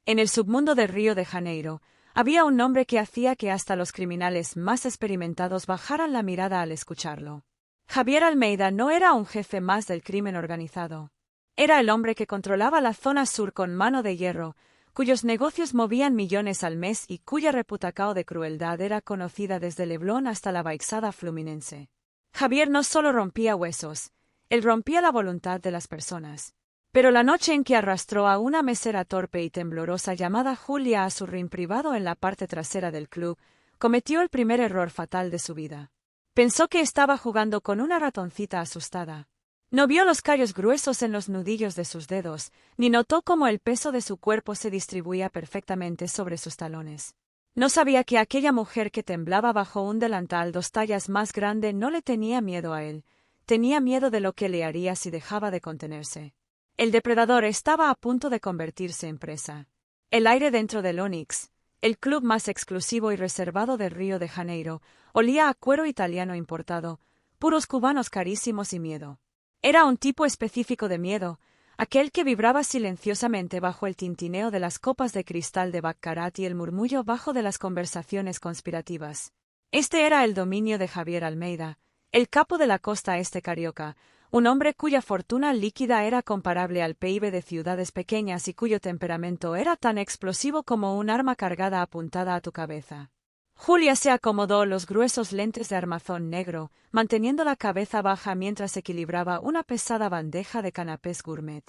En el submundo de Río de Janeiro, había un nombre que hacía que hasta los criminales más experimentados bajaran la mirada al escucharlo. Javier Almeida no era un jefe más del crimen organizado. Era el hombre que controlaba la zona sur con mano de hierro, cuyos negocios movían millones al mes y cuya reputación de crueldad era conocida desde Leblon hasta la Baixada Fluminense. Javier no solo rompía huesos, él rompía la voluntad de las personas. Pero la noche en que arrastró a una mesera torpe y temblorosa llamada Julia a su ring privado en la parte trasera del club, cometió el primer error fatal de su vida. Pensó que estaba jugando con una ratoncita asustada. No vio los callos gruesos en los nudillos de sus dedos, ni notó cómo el peso de su cuerpo se distribuía perfectamente sobre sus talones. No sabía que aquella mujer que temblaba bajo un delantal 2 tallas más grande no le tenía miedo a él, tenía miedo de lo que le haría si dejaba de contenerse. El depredador estaba a punto de convertirse en presa. El aire dentro del Onyx, el club más exclusivo y reservado de Río de Janeiro, olía a cuero italiano importado, puros cubanos carísimos y miedo. Era un tipo específico de miedo, aquel que vibraba silenciosamente bajo el tintineo de las copas de cristal de baccarat y el murmullo bajo de las conversaciones conspirativas. Este era el dominio de Javier Almeida, el capo de la costa este carioca, un hombre cuya fortuna líquida era comparable al PIB de ciudades pequeñas y cuyo temperamento era tan explosivo como un arma cargada apuntada a tu cabeza. Julia se acomodó los gruesos lentes de armazón negro, manteniendo la cabeza baja mientras equilibraba una pesada bandeja de canapés gourmet.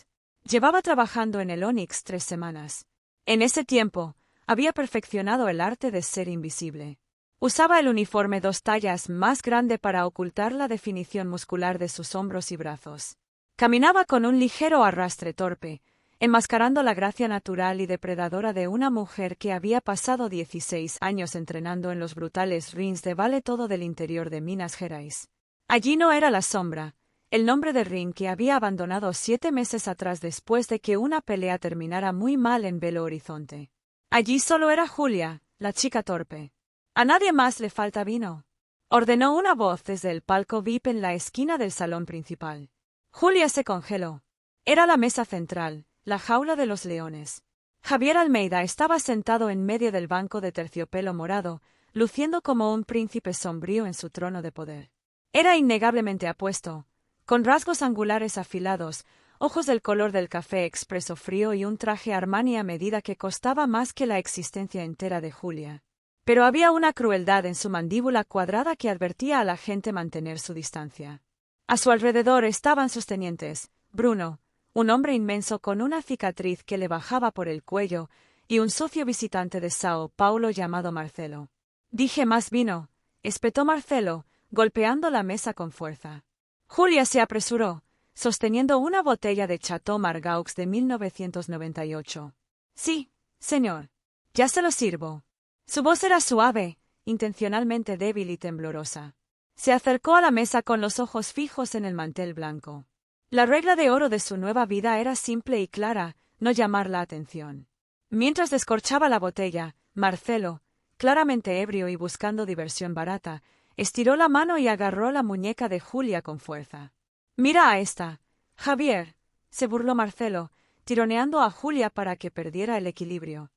Llevaba trabajando en el Onyx 3 semanas. En ese tiempo, había perfeccionado el arte de ser invisible. Usaba el uniforme 2 tallas más grande para ocultar la definición muscular de sus hombros y brazos. Caminaba con un ligero arrastre torpe, enmascarando la gracia natural y depredadora de una mujer que había pasado 16 años entrenando en los brutales rings de vale todo del interior de Minas Gerais. Allí no era la sombra, el nombre de ring que había abandonado 7 meses atrás después de que una pelea terminara muy mal en Belo Horizonte. Allí solo era Julia, la chica torpe. «¿A nadie más le falta vino?», ordenó una voz desde el palco VIP en la esquina del salón principal. Julia se congeló. Era la mesa central, la jaula de los leones. Javier Almeida estaba sentado en medio del banco de terciopelo morado, luciendo como un príncipe sombrío en su trono de poder. Era innegablemente apuesto, con rasgos angulares afilados, ojos del color del café expreso frío y un traje Armani a medida que costaba más que la existencia entera de Julia. Pero había una crueldad en su mandíbula cuadrada que advertía a la gente mantener su distancia. A su alrededor estaban sus tenientes, Bruno, un hombre inmenso con una cicatriz que le bajaba por el cuello, y un socio visitante de Sao Paulo llamado Marcelo. «Dije más vino», espetó Marcelo, golpeando la mesa con fuerza. Julia se apresuró, sosteniendo una botella de Chateau Margaux de 1998. «Sí, señor. Ya se lo sirvo». Su voz era suave, intencionalmente débil y temblorosa. Se acercó a la mesa con los ojos fijos en el mantel blanco. La regla de oro de su nueva vida era simple y clara, no llamar la atención. Mientras descorchaba la botella, Marcelo, claramente ebrio y buscando diversión barata, estiró la mano y agarró la muñeca de Julia con fuerza. «Mira a esta, Javier», se burló Marcelo, tironeando a Julia para que perdiera el equilibrio.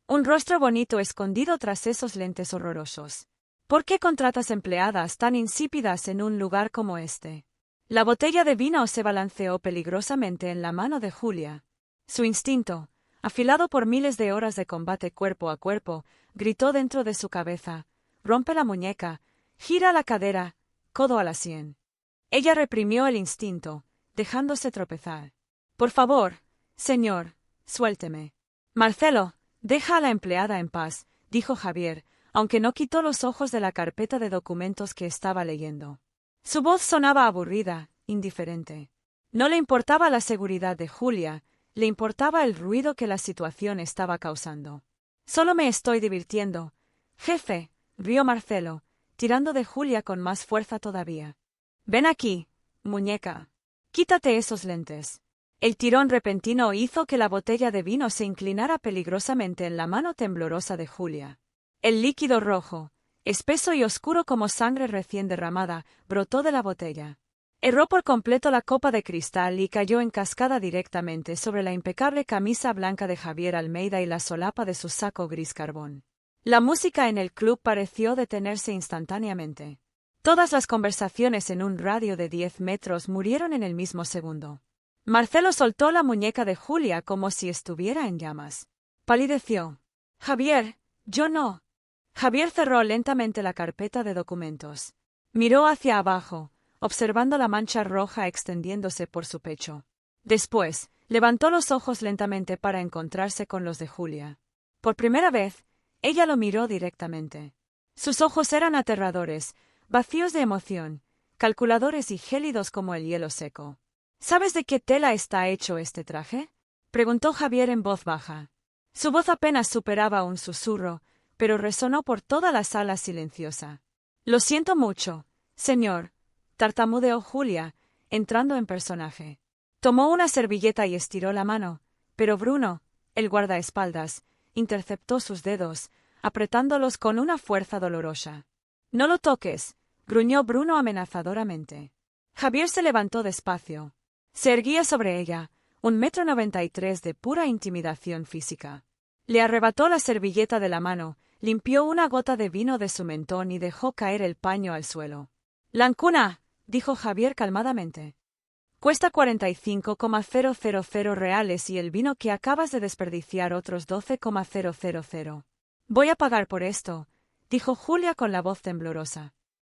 Un rostro bonito escondido tras esos lentes horrorosos. ¿Por qué contratas empleadas tan insípidas en un lugar como este? La botella de vino se balanceó peligrosamente en la mano de Julia. Su instinto, afilado por miles de horas de combate cuerpo a cuerpo, gritó dentro de su cabeza: «Rompe la muñeca, gira la cadera, codo a la sien». Ella reprimió el instinto, dejándose tropezar. «Por favor, señor, suélteme». «Marcelo, deja a la empleada en paz», dijo Javier, aunque no quitó los ojos de la carpeta de documentos que estaba leyendo. Su voz sonaba aburrida, indiferente. No le importaba la seguridad de Julia, le importaba el ruido que la situación estaba causando. «Solo me estoy divirtiendo, jefe», rió Marcelo, tirando de Julia con más fuerza todavía. «Ven aquí, muñeca. Quítate esos lentes». El tirón repentino hizo que la botella de vino se inclinara peligrosamente en la mano temblorosa de Julia. El líquido rojo, espeso y oscuro como sangre recién derramada, brotó de la botella. Erró por completo la copa de cristal y cayó en cascada directamente sobre la impecable camisa blanca de Javier Almeida y la solapa de su saco gris carbón. La música en el club pareció detenerse instantáneamente. Todas las conversaciones en un radio de 10 metros murieron en el mismo segundo. Marcelo soltó la muñeca de Julia como si estuviera en llamas. Palideció. Javier, yo no. Javier cerró lentamente la carpeta de documentos. Miró hacia abajo, observando la mancha roja extendiéndose por su pecho. Después, levantó los ojos lentamente para encontrarse con los de Julia. Por primera vez, ella lo miró directamente. Sus ojos eran aterradores, vacíos de emoción, calculadores y gélidos como el hielo seco. ¿Sabes de qué tela está hecho este traje? Preguntó Javier en voz baja. Su voz apenas superaba un susurro, pero resonó por toda la sala silenciosa. Lo siento mucho, señor, tartamudeó Julia, entrando en personaje. Tomó una servilleta y estiró la mano, pero Bruno, el guardaespaldas, interceptó sus dedos, apretándolos con una fuerza dolorosa. «No lo toques», gruñó Bruno amenazadoramente. Javier se levantó despacio. Se erguía sobre ella, 1,93 m de pura intimidación física. Le arrebató la servilleta de la mano, limpió una gota de vino de su mentón y dejó caer el paño al suelo. «Lancuna», dijo Javier calmadamente. «Cuesta 45,000 reales y el vino que acabas de desperdiciar otros 12,000. Voy a pagar por esto», dijo Julia con la voz temblorosa.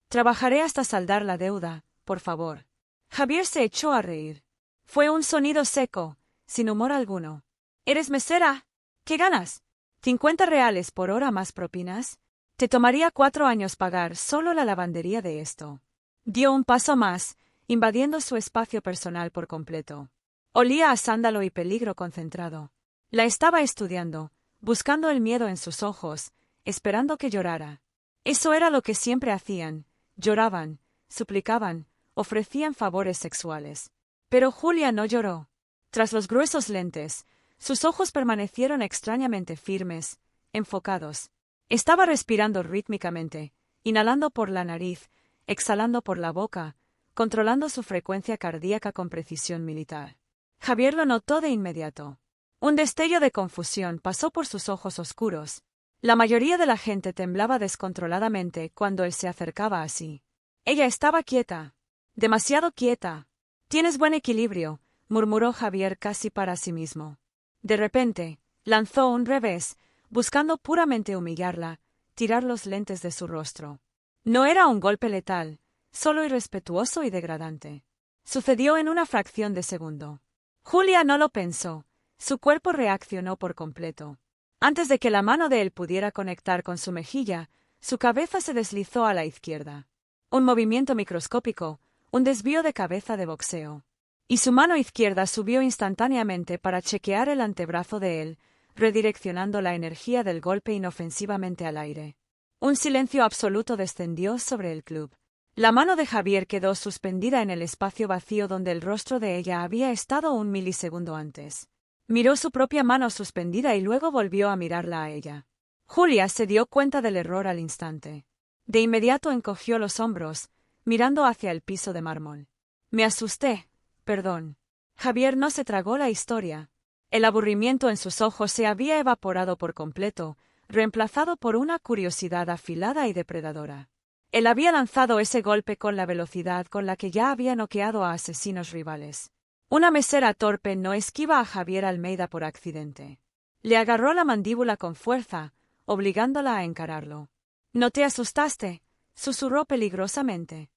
«Trabajaré hasta saldar la deuda, por favor». Javier se echó a reír. Fue un sonido seco, sin humor alguno. «¿Eres mesera? ¿Qué ganas? ¿50 reales por hora más propinas? Te tomaría 4 años pagar solo la lavandería de esto». Dio un paso más, invadiendo su espacio personal por completo. Olía a sándalo y peligro concentrado. La estaba estudiando, buscando el miedo en sus ojos, esperando que llorara. Eso era lo que siempre hacían: lloraban, suplicaban, ofrecían favores sexuales. Pero Julia no lloró. Tras los gruesos lentes, sus ojos permanecieron extrañamente firmes, enfocados. Estaba respirando rítmicamente, inhalando por la nariz, exhalando por la boca, controlando su frecuencia cardíaca con precisión militar. Javier lo notó de inmediato. Un destello de confusión pasó por sus ojos oscuros. La mayoría de la gente temblaba descontroladamente cuando él se acercaba así. Ella estaba quieta. Demasiado quieta. «Tienes buen equilibrio», murmuró Javier casi para sí mismo. De repente, lanzó un revés, buscando puramente humillarla, tirar los lentes de su rostro. No era un golpe letal, solo irrespetuoso y degradante. Sucedió en una fracción de segundo. Julia no lo pensó. Su cuerpo reaccionó por completo. Antes de que la mano de él pudiera conectar con su mejilla, su cabeza se deslizó a la izquierda. Un movimiento microscópico, un desvío de cabeza de boxeo. Y su mano izquierda subió instantáneamente para chequear el antebrazo de él, redireccionando la energía del golpe inofensivamente al aire. Un silencio absoluto descendió sobre el club. La mano de Javier quedó suspendida en el espacio vacío donde el rostro de ella había estado un milisegundo antes. Miró su propia mano suspendida y luego volvió a mirarla a ella. Julia se dio cuenta del error al instante. De inmediato encogió los hombros, mirando hacia el piso de mármol. «Me asusté, perdón». Javier no se tragó la historia. El aburrimiento en sus ojos se había evaporado por completo, reemplazado por una curiosidad afilada y depredadora. Él había lanzado ese golpe con la velocidad con la que ya había noqueado a asesinos rivales. Una mesera torpe no esquiva a Javier Almeida por accidente. Le agarró la mandíbula con fuerza, obligándola a encararlo. «¿No te asustaste?», susurró peligrosamente.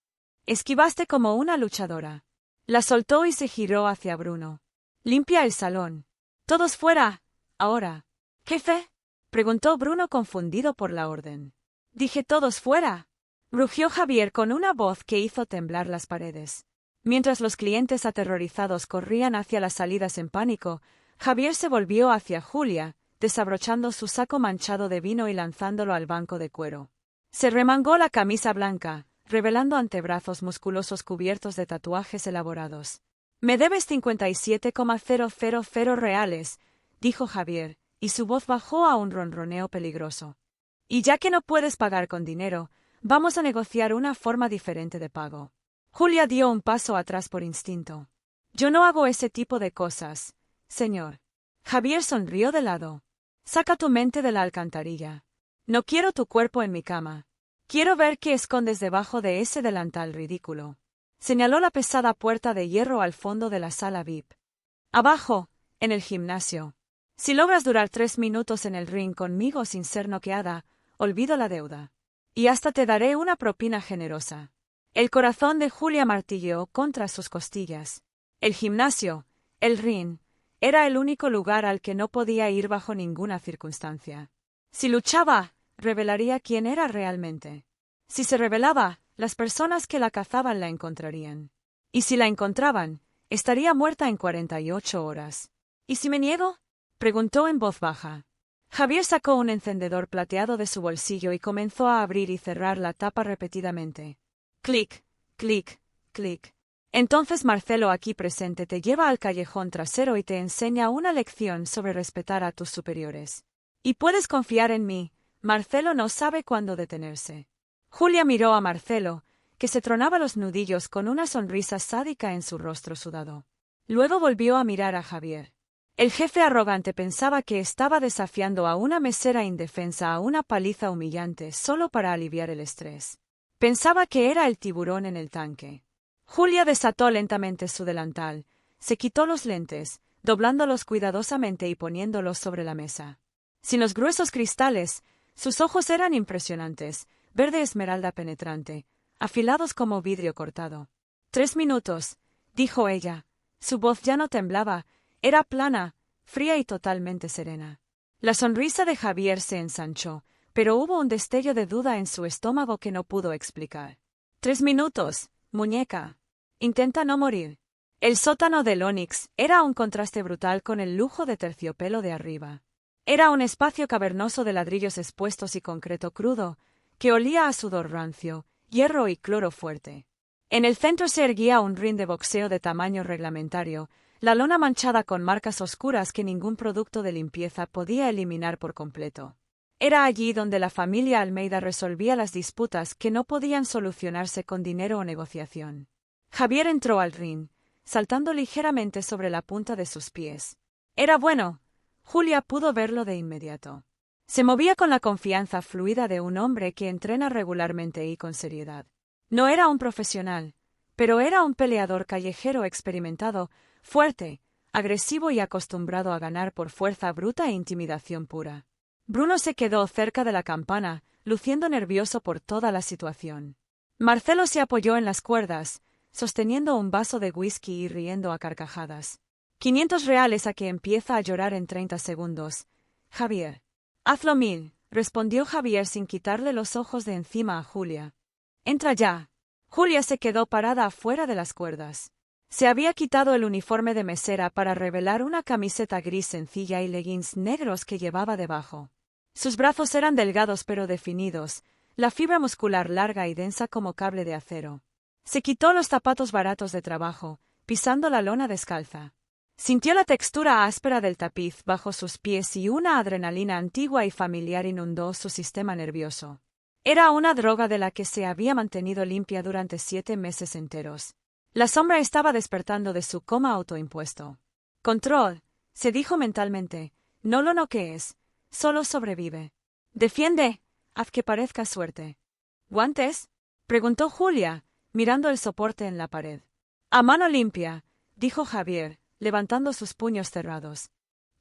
«Esquivaste como una luchadora». La soltó y se giró hacia Bruno. «Limpia el salón. Todos fuera, ahora». «¿Jefe?», preguntó Bruno confundido por la orden. «Dije todos fuera», rugió Javier con una voz que hizo temblar las paredes. Mientras los clientes aterrorizados corrían hacia las salidas en pánico, Javier se volvió hacia Julia, desabrochando su saco manchado de vino y lanzándolo al banco de cuero. Se remangó la camisa blanca, revelando antebrazos musculosos cubiertos de tatuajes elaborados. «Me debes 57,000 reales», dijo Javier, y su voz bajó a un ronroneo peligroso. «Y ya que no puedes pagar con dinero, vamos a negociar una forma diferente de pago». Julia dio un paso atrás por instinto. Yo no hago ese tipo de cosas, señor. Javier sonrió de lado. Saca tu mente de la alcantarilla. No quiero tu cuerpo en mi cama. Quiero ver qué escondes debajo de ese delantal ridículo. Señaló la pesada puerta de hierro al fondo de la sala VIP. Abajo, en el gimnasio. Si logras durar 3 minutos en el ring conmigo sin ser noqueada, olvido la deuda. Y hasta te daré una propina generosa. El corazón de Julia martilleó contra sus costillas. El gimnasio, el ring, era el único lugar al que no podía ir bajo ninguna circunstancia. Si luchaba, revelaría quién era realmente. Si se revelaba, las personas que la cazaban la encontrarían. Y si la encontraban, estaría muerta en 48 horas. ¿Y si me niego? Preguntó en voz baja. Javier sacó un encendedor plateado de su bolsillo y comenzó a abrir y cerrar la tapa repetidamente. Clic, clic, clic. Entonces Marcelo aquí presente te lleva al callejón trasero y te enseña una lección sobre respetar a tus superiores. Y puedes confiar en mí, Marcelo no sabe cuándo detenerse. Julia miró a Marcelo, que se tronaba los nudillos con una sonrisa sádica en su rostro sudado. Luego volvió a mirar a Javier. El jefe arrogante pensaba que estaba desafiando a una mesera indefensa a una paliza humillante solo para aliviar el estrés. Pensaba que era el tiburón en el tanque. Julia desató lentamente su delantal, se quitó los lentes, doblándolos cuidadosamente y poniéndolos sobre la mesa. Sin los gruesos cristales, sus ojos eran impresionantes, verde esmeralda penetrante, afilados como vidrio cortado. 3 minutos, dijo ella. Su voz ya no temblaba, era plana, fría y totalmente serena. La sonrisa de Javier se ensanchó, pero hubo un destello de duda en su estómago que no pudo explicar. 3 minutos, muñeca. Intenta no morir. El sótano del Onix era un contraste brutal con el lujo de terciopelo de arriba. Era un espacio cavernoso de ladrillos expuestos y concreto crudo, que olía a sudor rancio, hierro y cloro fuerte. En el centro se erguía un ring de boxeo de tamaño reglamentario, la lona manchada con marcas oscuras que ningún producto de limpieza podía eliminar por completo. Era allí donde la familia Almeida resolvía las disputas que no podían solucionarse con dinero o negociación. Javier entró al ring, saltando ligeramente sobre la punta de sus pies. Era bueno. Julia pudo verlo de inmediato. Se movía con la confianza fluida de un hombre que entrena regularmente y con seriedad. No era un profesional, pero era un peleador callejero experimentado, fuerte, agresivo y acostumbrado a ganar por fuerza bruta e intimidación pura. Bruno se quedó cerca de la campana, luciendo nervioso por toda la situación. Marcelo se apoyó en las cuerdas, sosteniendo un vaso de whisky y riendo a carcajadas. 500 reales a que empieza a llorar en 30 segundos. Javier. Hazlo 1000, respondió Javier sin quitarle los ojos de encima a Julia. Entra ya. Julia se quedó parada afuera de las cuerdas. Se había quitado el uniforme de mesera para revelar una camiseta gris sencilla y leggings negros que llevaba debajo. Sus brazos eran delgados pero definidos, la fibra muscular larga y densa como cable de acero. Se quitó los zapatos baratos de trabajo, pisando la lona descalza. Sintió la textura áspera del tapiz bajo sus pies y una adrenalina antigua y familiar inundó su sistema nervioso. Era una droga de la que se había mantenido limpia durante 7 meses enteros. La sombra estaba despertando de su coma autoimpuesto. Control, se dijo mentalmente, no lo noquees, solo sobrevive. Defiende, haz que parezca suerte. ¿Guantes? Preguntó Julia, mirando el soporte en la pared. A mano limpia, dijo Javier, levantando sus puños cerrados.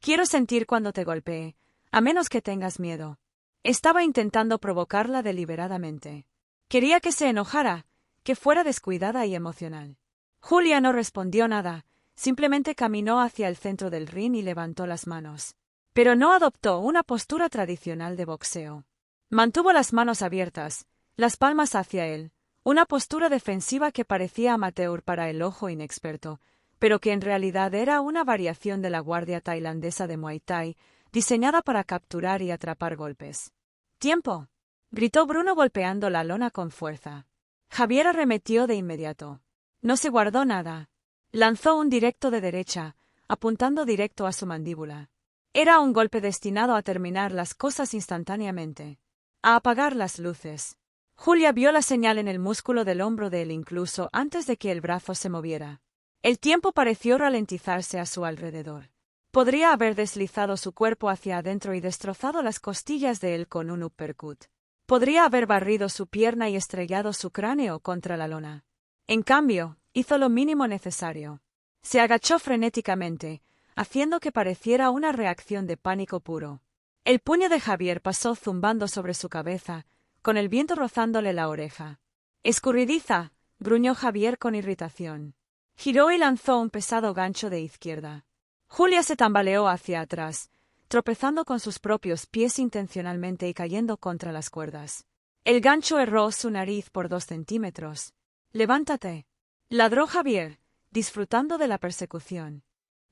Quiero sentir cuando te golpee, a menos que tengas miedo. Estaba intentando provocarla deliberadamente. Quería que se enojara, que fuera descuidada y emocional. Julia no respondió nada, simplemente caminó hacia el centro del ring y levantó las manos. Pero no adoptó una postura tradicional de boxeo. Mantuvo las manos abiertas, las palmas hacia él, una postura defensiva que parecía amateur para el ojo inexperto, pero que en realidad era una variación de la guardia tailandesa de Muay Thai, diseñada para capturar y atrapar golpes. ¡Tiempo! Gritó Bruno golpeando la lona con fuerza. Javier arremetió de inmediato. No se guardó nada. Lanzó un directo de derecha, apuntando directo a su mandíbula. Era un golpe destinado a terminar las cosas instantáneamente. A apagar las luces. Julia vio la señal en el músculo del hombro de él incluso antes de que el brazo se moviera. El tiempo pareció ralentizarse a su alrededor. Podría haber deslizado su cuerpo hacia adentro y destrozado las costillas de él con un uppercut. Podría haber barrido su pierna y estrellado su cráneo contra la lona. En cambio, hizo lo mínimo necesario. Se agachó frenéticamente, haciendo que pareciera una reacción de pánico puro. El puño de Javier pasó zumbando sobre su cabeza, con el viento rozándole la oreja. —¡Escurridiza! —gruñó Javier con irritación. Giró y lanzó un pesado gancho de izquierda. Julia se tambaleó hacia atrás, tropezando con sus propios pies intencionalmente y cayendo contra las cuerdas. El gancho erró su nariz por 2 centímetros. —¡Levántate! —ladró Javier, disfrutando de la persecución.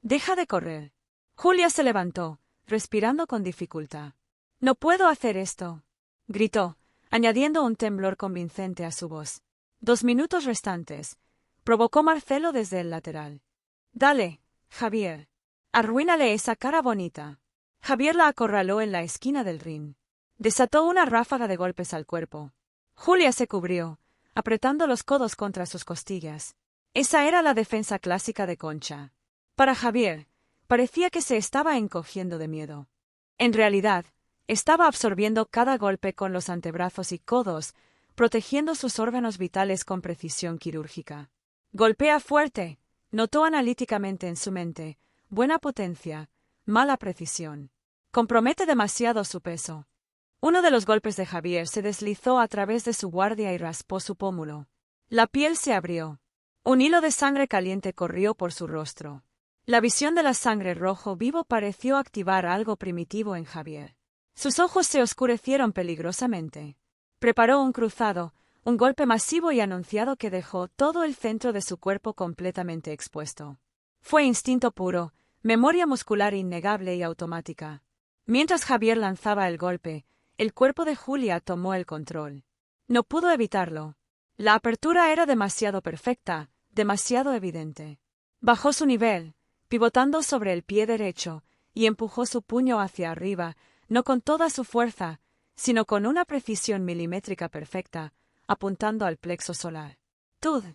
—Deja de correr. Julia se levantó, respirando con dificultad. —No puedo hacer esto —gritó, añadiendo un temblor convincente a su voz. 2 minutos restantes —provocó Marcelo desde el lateral. —Dale, Javier. Arruínale esa cara bonita. Javier la acorraló en la esquina del ring. Desató una ráfaga de golpes al cuerpo. Julia se cubrió, apretando los codos contra sus costillas. Esa era la defensa clásica de Concha. Para Javier, parecía que se estaba encogiendo de miedo. En realidad, estaba absorbiendo cada golpe con los antebrazos y codos, protegiendo sus órganos vitales con precisión quirúrgica. Golpea fuerte, notó analíticamente en su mente. Buena potencia, mala precisión. Compromete demasiado su peso. Uno de los golpes de Javier se deslizó a través de su guardia y raspó su pómulo. La piel se abrió. Un hilo de sangre caliente corrió por su rostro. La visión de la sangre rojo vivo pareció activar algo primitivo en Javier. Sus ojos se oscurecieron peligrosamente. Preparó un cruzado, un golpe masivo y anunciado que dejó todo el centro de su cuerpo completamente expuesto. Fue instinto puro, memoria muscular innegable y automática. Mientras Javier lanzaba el golpe, el cuerpo de Julia tomó el control. No pudo evitarlo. La apertura era demasiado perfecta, demasiado evidente. Bajó su nivel, pivotando sobre el pie derecho, y empujó su puño hacia arriba, no con toda su fuerza, sino con una precisión milimétrica perfecta, apuntando al plexo solar. ¡Tud!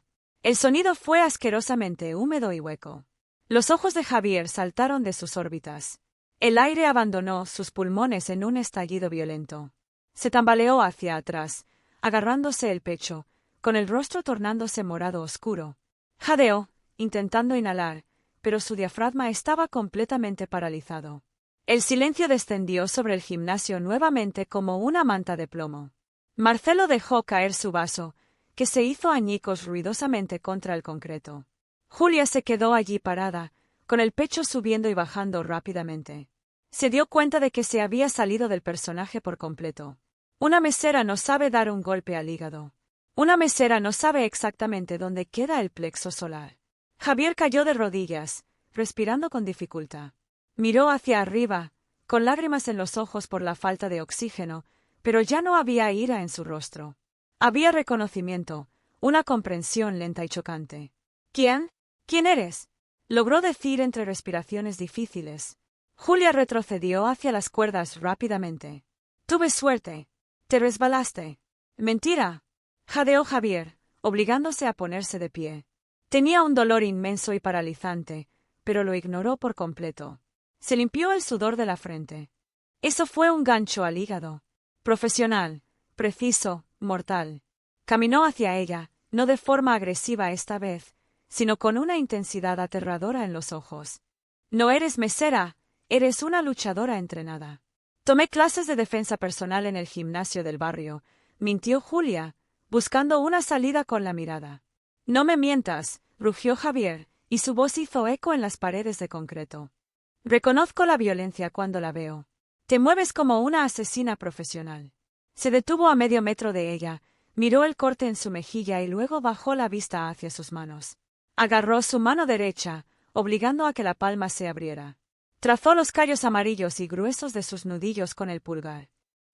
El sonido fue asquerosamente húmedo y hueco. Los ojos de Javier saltaron de sus órbitas. El aire abandonó sus pulmones en un estallido violento. Se tambaleó hacia atrás, agarrándose el pecho, con el rostro tornándose morado oscuro. Jadeó, intentando inhalar, pero su diafragma estaba completamente paralizado. El silencio descendió sobre el gimnasio nuevamente como una manta de plomo. Marcelo dejó caer su vaso, que se hizo añicos ruidosamente contra el concreto. Julia se quedó allí parada, con el pecho subiendo y bajando rápidamente. Se dio cuenta de que se había salido del personaje por completo. Una mesera no sabe dar un golpe al hígado. Una mesera no sabe exactamente dónde queda el plexo solar. Javier cayó de rodillas, respirando con dificultad. Miró hacia arriba, con lágrimas en los ojos por la falta de oxígeno, pero ya no había ira en su rostro. Había reconocimiento, una comprensión lenta y chocante. —¿Quién? —¿Quién eres? —logró decir entre respiraciones difíciles. Julia retrocedió hacia las cuerdas rápidamente. —Tuve suerte. Te resbalaste. —Mentira. —jadeó Javier, obligándose a ponerse de pie. Tenía un dolor inmenso y paralizante, pero lo ignoró por completo. Se limpió el sudor de la frente. Eso fue un gancho al hígado. Profesional, preciso, mortal. Caminó hacia ella, no de forma agresiva esta vez, sino con una intensidad aterradora en los ojos. No eres mesera, eres una luchadora entrenada. Tomé clases de defensa personal en el gimnasio del barrio, mintió Julia, buscando una salida con la mirada. No me mientas, rugió Javier, y su voz hizo eco en las paredes de concreto. Reconozco la violencia cuando la veo. Te mueves como una asesina profesional. Se detuvo a medio metro de ella, miró el corte en su mejilla y luego bajó la vista hacia sus manos. Agarró su mano derecha, obligando a que la palma se abriera. Trazó los callos amarillos y gruesos de sus nudillos con el pulgar.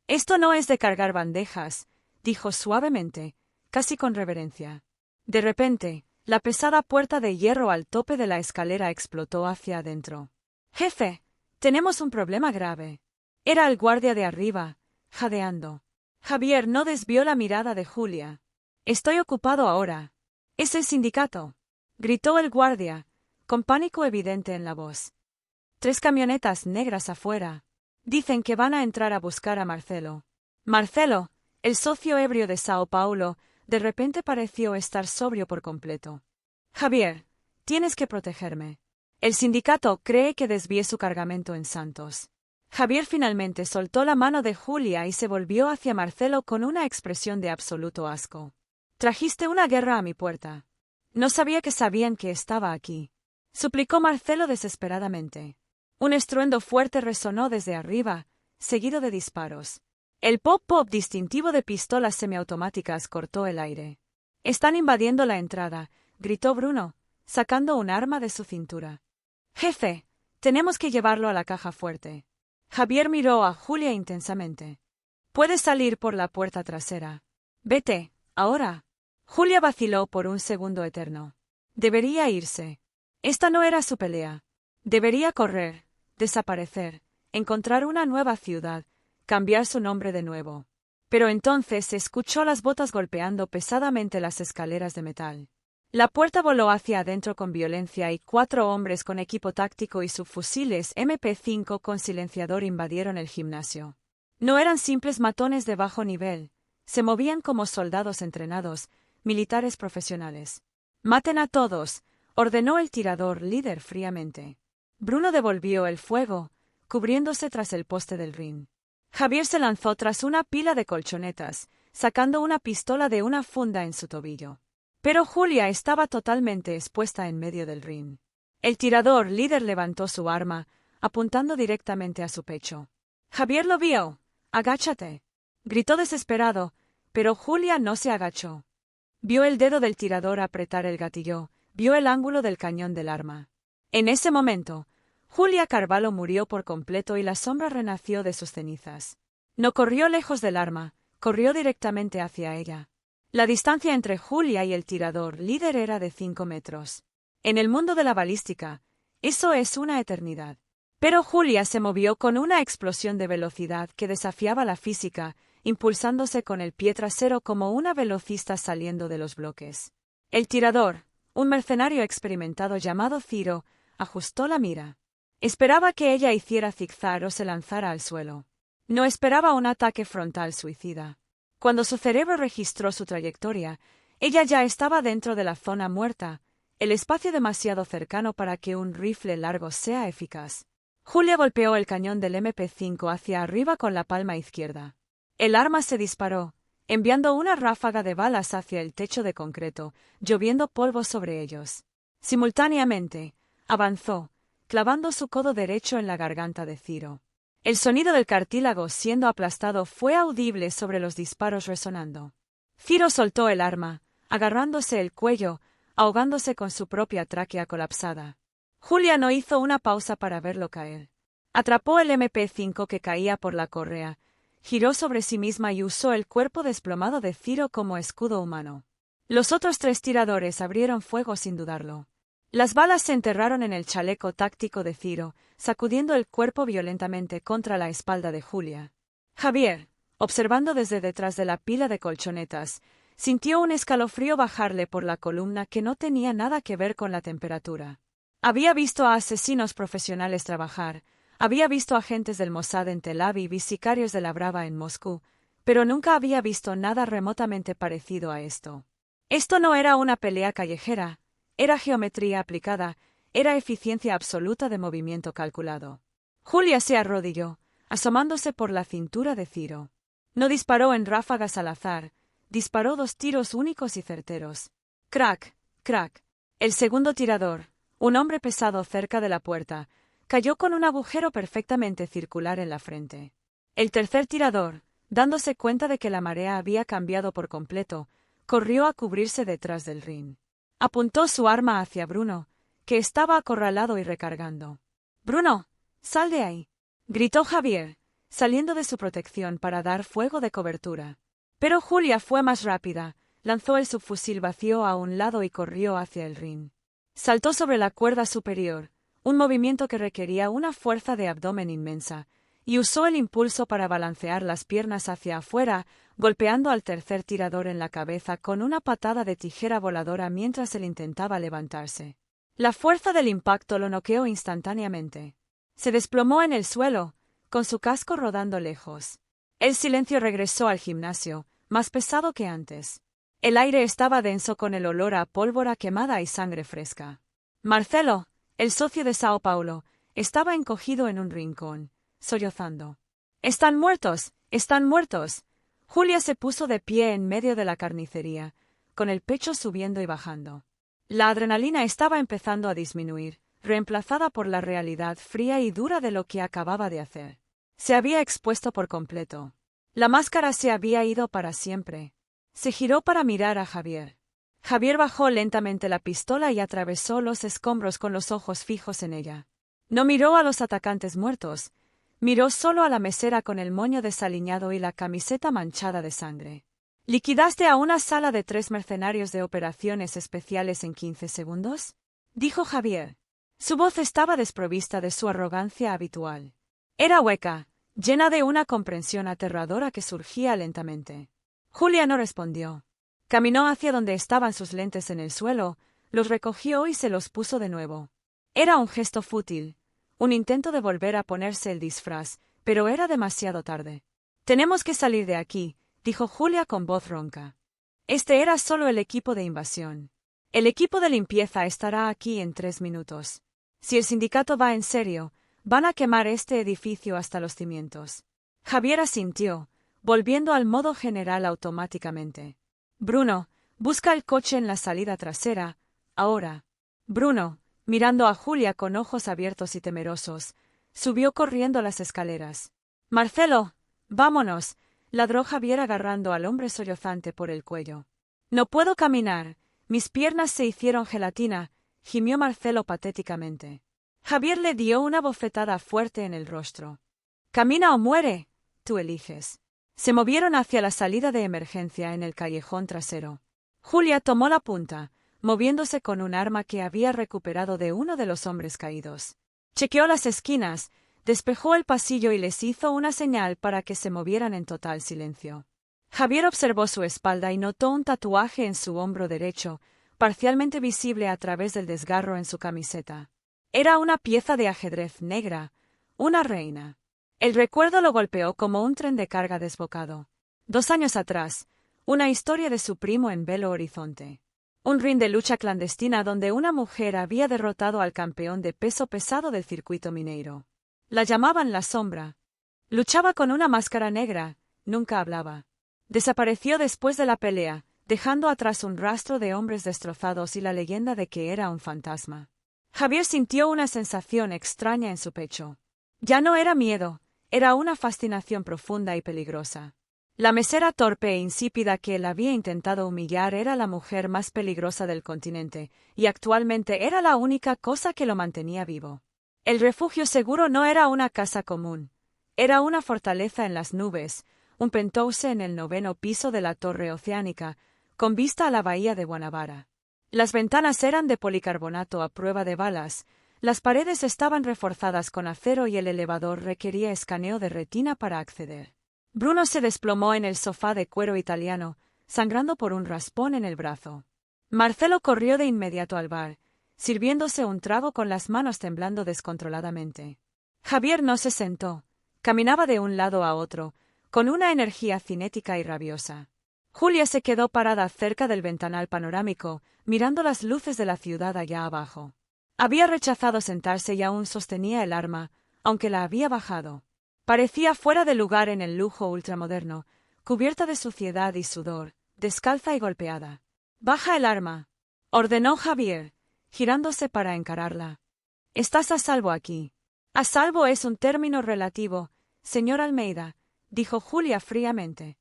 Esto no es de cargar bandejas, dijo suavemente, casi con reverencia. De repente, la pesada puerta de hierro al tope de la escalera explotó hacia adentro. —Jefe, tenemos un problema grave. Era el guardia de arriba, jadeando. Javier no desvió la mirada de Julia. Estoy ocupado ahora. Es el sindicato, gritó el guardia, con pánico evidente en la voz. 3 camionetas negras afuera. Dicen que van a entrar a buscar a Marcelo. Marcelo, el socio ebrio de Sao Paulo, de repente pareció estar sobrio por completo. Javier, tienes que protegerme. El sindicato cree que desvié su cargamento en Santos. Javier finalmente soltó la mano de Julia y se volvió hacia Marcelo con una expresión de absoluto asco. Trajiste una guerra a mi puerta. No sabía que sabían que estaba aquí. Suplicó Marcelo desesperadamente. Un estruendo fuerte resonó desde arriba, seguido de disparos. El pop-pop distintivo de pistolas semiautomáticas cortó el aire. Están invadiendo la entrada, gritó Bruno, sacando un arma de su cintura. Jefe, tenemos que llevarlo a la caja fuerte. Javier miró a Julia intensamente. Puedes salir por la puerta trasera. Vete, ahora. Julia vaciló por un segundo eterno. Debería irse. Esta no era su pelea. Debería correr, desaparecer, encontrar una nueva ciudad, cambiar su nombre de nuevo. Pero entonces escuchó las botas golpeando pesadamente las escaleras de metal. La puerta voló hacia adentro con violencia y 4 hombres con equipo táctico y subfusiles MP5 con silenciador invadieron el gimnasio. No eran simples matones de bajo nivel, se movían como soldados entrenados, militares profesionales. «Maten a todos», ordenó el tirador líder fríamente. Bruno devolvió el fuego, cubriéndose tras el poste del ring. Javier se lanzó tras una pila de colchonetas, sacando una pistola de una funda en su tobillo. Pero Julia estaba totalmente expuesta en medio del ring. El tirador líder levantó su arma, apuntando directamente a su pecho. Javier lo vio. «Agáchate», gritó desesperado, pero Julia no se agachó. Vio el dedo del tirador apretar el gatillo, vio el ángulo del cañón del arma. En ese momento, Julia Carvalho murió por completo y la sombra renació de sus cenizas. No corrió lejos del arma, corrió directamente hacia ella. La distancia entre Julia y el tirador líder era de 5 metros. En el mundo de la balística, eso es una eternidad. Pero Julia se movió con una explosión de velocidad que desafiaba la física, impulsándose con el pie trasero como una velocista saliendo de los bloques. El tirador, un mercenario experimentado llamado Ciro, ajustó la mira. Esperaba que ella hiciera zigzag o se lanzara al suelo. No esperaba un ataque frontal suicida. Cuando su cerebro registró su trayectoria, ella ya estaba dentro de la zona muerta, el espacio demasiado cercano para que un rifle largo sea eficaz. Julia golpeó el cañón del MP5 hacia arriba con la palma izquierda. El arma se disparó, enviando una ráfaga de balas hacia el techo de concreto, lloviendo polvo sobre ellos. Simultáneamente, avanzó, clavando su codo derecho en la garganta de Ciro. El sonido del cartílago siendo aplastado fue audible sobre los disparos resonando. Ciro soltó el arma, agarrándose el cuello, ahogándose con su propia tráquea colapsada. Julia no hizo una pausa para verlo caer. Atrapó el MP5 que caía por la correa, giró sobre sí misma y usó el cuerpo desplomado de Ciro como escudo humano. Los otros 3 tiradores abrieron fuego sin dudarlo. Las balas se enterraron en el chaleco táctico de Ciro, sacudiendo el cuerpo violentamente contra la espalda de Julia. Javier, observando desde detrás de la pila de colchonetas, sintió un escalofrío bajarle por la columna que no tenía nada que ver con la temperatura. Había visto a asesinos profesionales trabajar, había visto agentes del Mossad en Tel Aviv y sicarios de la Brava en Moscú, pero nunca había visto nada remotamente parecido a esto. Esto no era una pelea callejera, era geometría aplicada, era eficiencia absoluta de movimiento calculado. Julia se arrodilló, asomándose por la cintura de Ciro. No disparó en ráfagas al azar, disparó 2 tiros únicos y certeros. Crack, crack. El segundo tirador, un hombre pesado cerca de la puerta, cayó con un agujero perfectamente circular en la frente. El tercer tirador, dándose cuenta de que la marea había cambiado por completo, corrió a cubrirse detrás del ring. Apuntó su arma hacia Bruno, que estaba acorralado y recargando. «Bruno, sal de ahí», gritó Javier, saliendo de su protección para dar fuego de cobertura. Pero Julia fue más rápida, lanzó el subfusil vacío a un lado y corrió hacia el ring. Saltó sobre la cuerda superior, un movimiento que requería una fuerza de abdomen inmensa, y usó el impulso para balancear las piernas hacia afuera, golpeando al tercer tirador en la cabeza con una patada de tijera voladora mientras él intentaba levantarse. La fuerza del impacto lo noqueó instantáneamente. Se desplomó en el suelo, con su casco rodando lejos. El silencio regresó al gimnasio, más pesado que antes. El aire estaba denso con el olor a pólvora quemada y sangre fresca. Marcelo, el socio de Sao Paulo, estaba encogido en un rincón, sollozando. —¡Están muertos! ¡Están muertos! Julia se puso de pie en medio de la carnicería, con el pecho subiendo y bajando. La adrenalina estaba empezando a disminuir, reemplazada por la realidad fría y dura de lo que acababa de hacer. Se había expuesto por completo. La máscara se había ido para siempre. Se giró para mirar a Javier. Javier bajó lentamente la pistola y atravesó los escombros con los ojos fijos en ella. No miró a los atacantes muertos, miró solo a la mesera con el moño desaliñado y la camiseta manchada de sangre. —¿Liquidaste a una sala de 3 mercenarios de operaciones especiales en 15 segundos? —dijo Javier. Su voz estaba desprovista de su arrogancia habitual. Era hueca, llena de una comprensión aterradora que surgía lentamente. Julia no respondió. Caminó hacia donde estaban sus lentes en el suelo, los recogió y se los puso de nuevo. Era un gesto fútil, un intento de volver a ponerse el disfraz, pero era demasiado tarde. —Tenemos que salir de aquí —dijo Julia con voz ronca. Este era solo el equipo de invasión. El equipo de limpieza estará aquí en 3 minutos. Si el sindicato va en serio, van a quemar este edificio hasta los cimientos. Javier asintió, volviendo al modo general automáticamente. Bruno, busca el coche en la salida trasera, ahora. Bruno, mirando a Julia con ojos abiertos y temerosos, subió corriendo las escaleras. Marcelo, vámonos, ladró Javier agarrando al hombre sollozante por el cuello. No puedo caminar, mis piernas se hicieron gelatina, gimió Marcelo patéticamente. Javier le dio una bofetada fuerte en el rostro. Camina o muere, tú eliges. Se movieron hacia la salida de emergencia en el callejón trasero. Julia tomó la punta, moviéndose con un arma que había recuperado de uno de los hombres caídos. Chequeó las esquinas, despejó el pasillo y les hizo una señal para que se movieran en total silencio. Javier observó su espalda y notó un tatuaje en su hombro derecho, parcialmente visible a través del desgarro en su camiseta. Era una pieza de ajedrez negra, una reina. El recuerdo lo golpeó como un tren de carga desbocado. 2 años atrás, una historia de su primo en Belo Horizonte. Un ring de lucha clandestina donde una mujer había derrotado al campeón de peso pesado del circuito mineiro. La llamaban La Sombra. Luchaba con una máscara negra, nunca hablaba. Desapareció después de la pelea, dejando atrás un rastro de hombres destrozados y la leyenda de que era un fantasma. Javier sintió una sensación extraña en su pecho. Ya no era miedo, era una fascinación profunda y peligrosa. La mesera torpe e insípida que él había intentado humillar era la mujer más peligrosa del continente, y actualmente era la única cosa que lo mantenía vivo. El refugio seguro no era una casa común. Era una fortaleza en las nubes, un penthouse en el 9º piso de la Torre Oceánica, con vista a la bahía de Guanabara. Las ventanas eran de policarbonato a prueba de balas, las paredes estaban reforzadas con acero y el elevador requería escaneo de retina para acceder. Bruno se desplomó en el sofá de cuero italiano, sangrando por un raspón en el brazo. Marcelo corrió de inmediato al bar, sirviéndose un trago con las manos temblando descontroladamente. Javier no se sentó, caminaba de un lado a otro, con una energía cinética y rabiosa. Julia se quedó parada cerca del ventanal panorámico, mirando las luces de la ciudad allá abajo. Había rechazado sentarse y aún sostenía el arma, aunque la había bajado. Parecía fuera de lugar en el lujo ultramoderno, cubierta de suciedad y sudor, descalza y golpeada. «Baja el arma», ordenó Javier, girándose para encararla. «Estás a salvo aquí». «A salvo es un término relativo, señor Almeida», dijo Julia fríamente.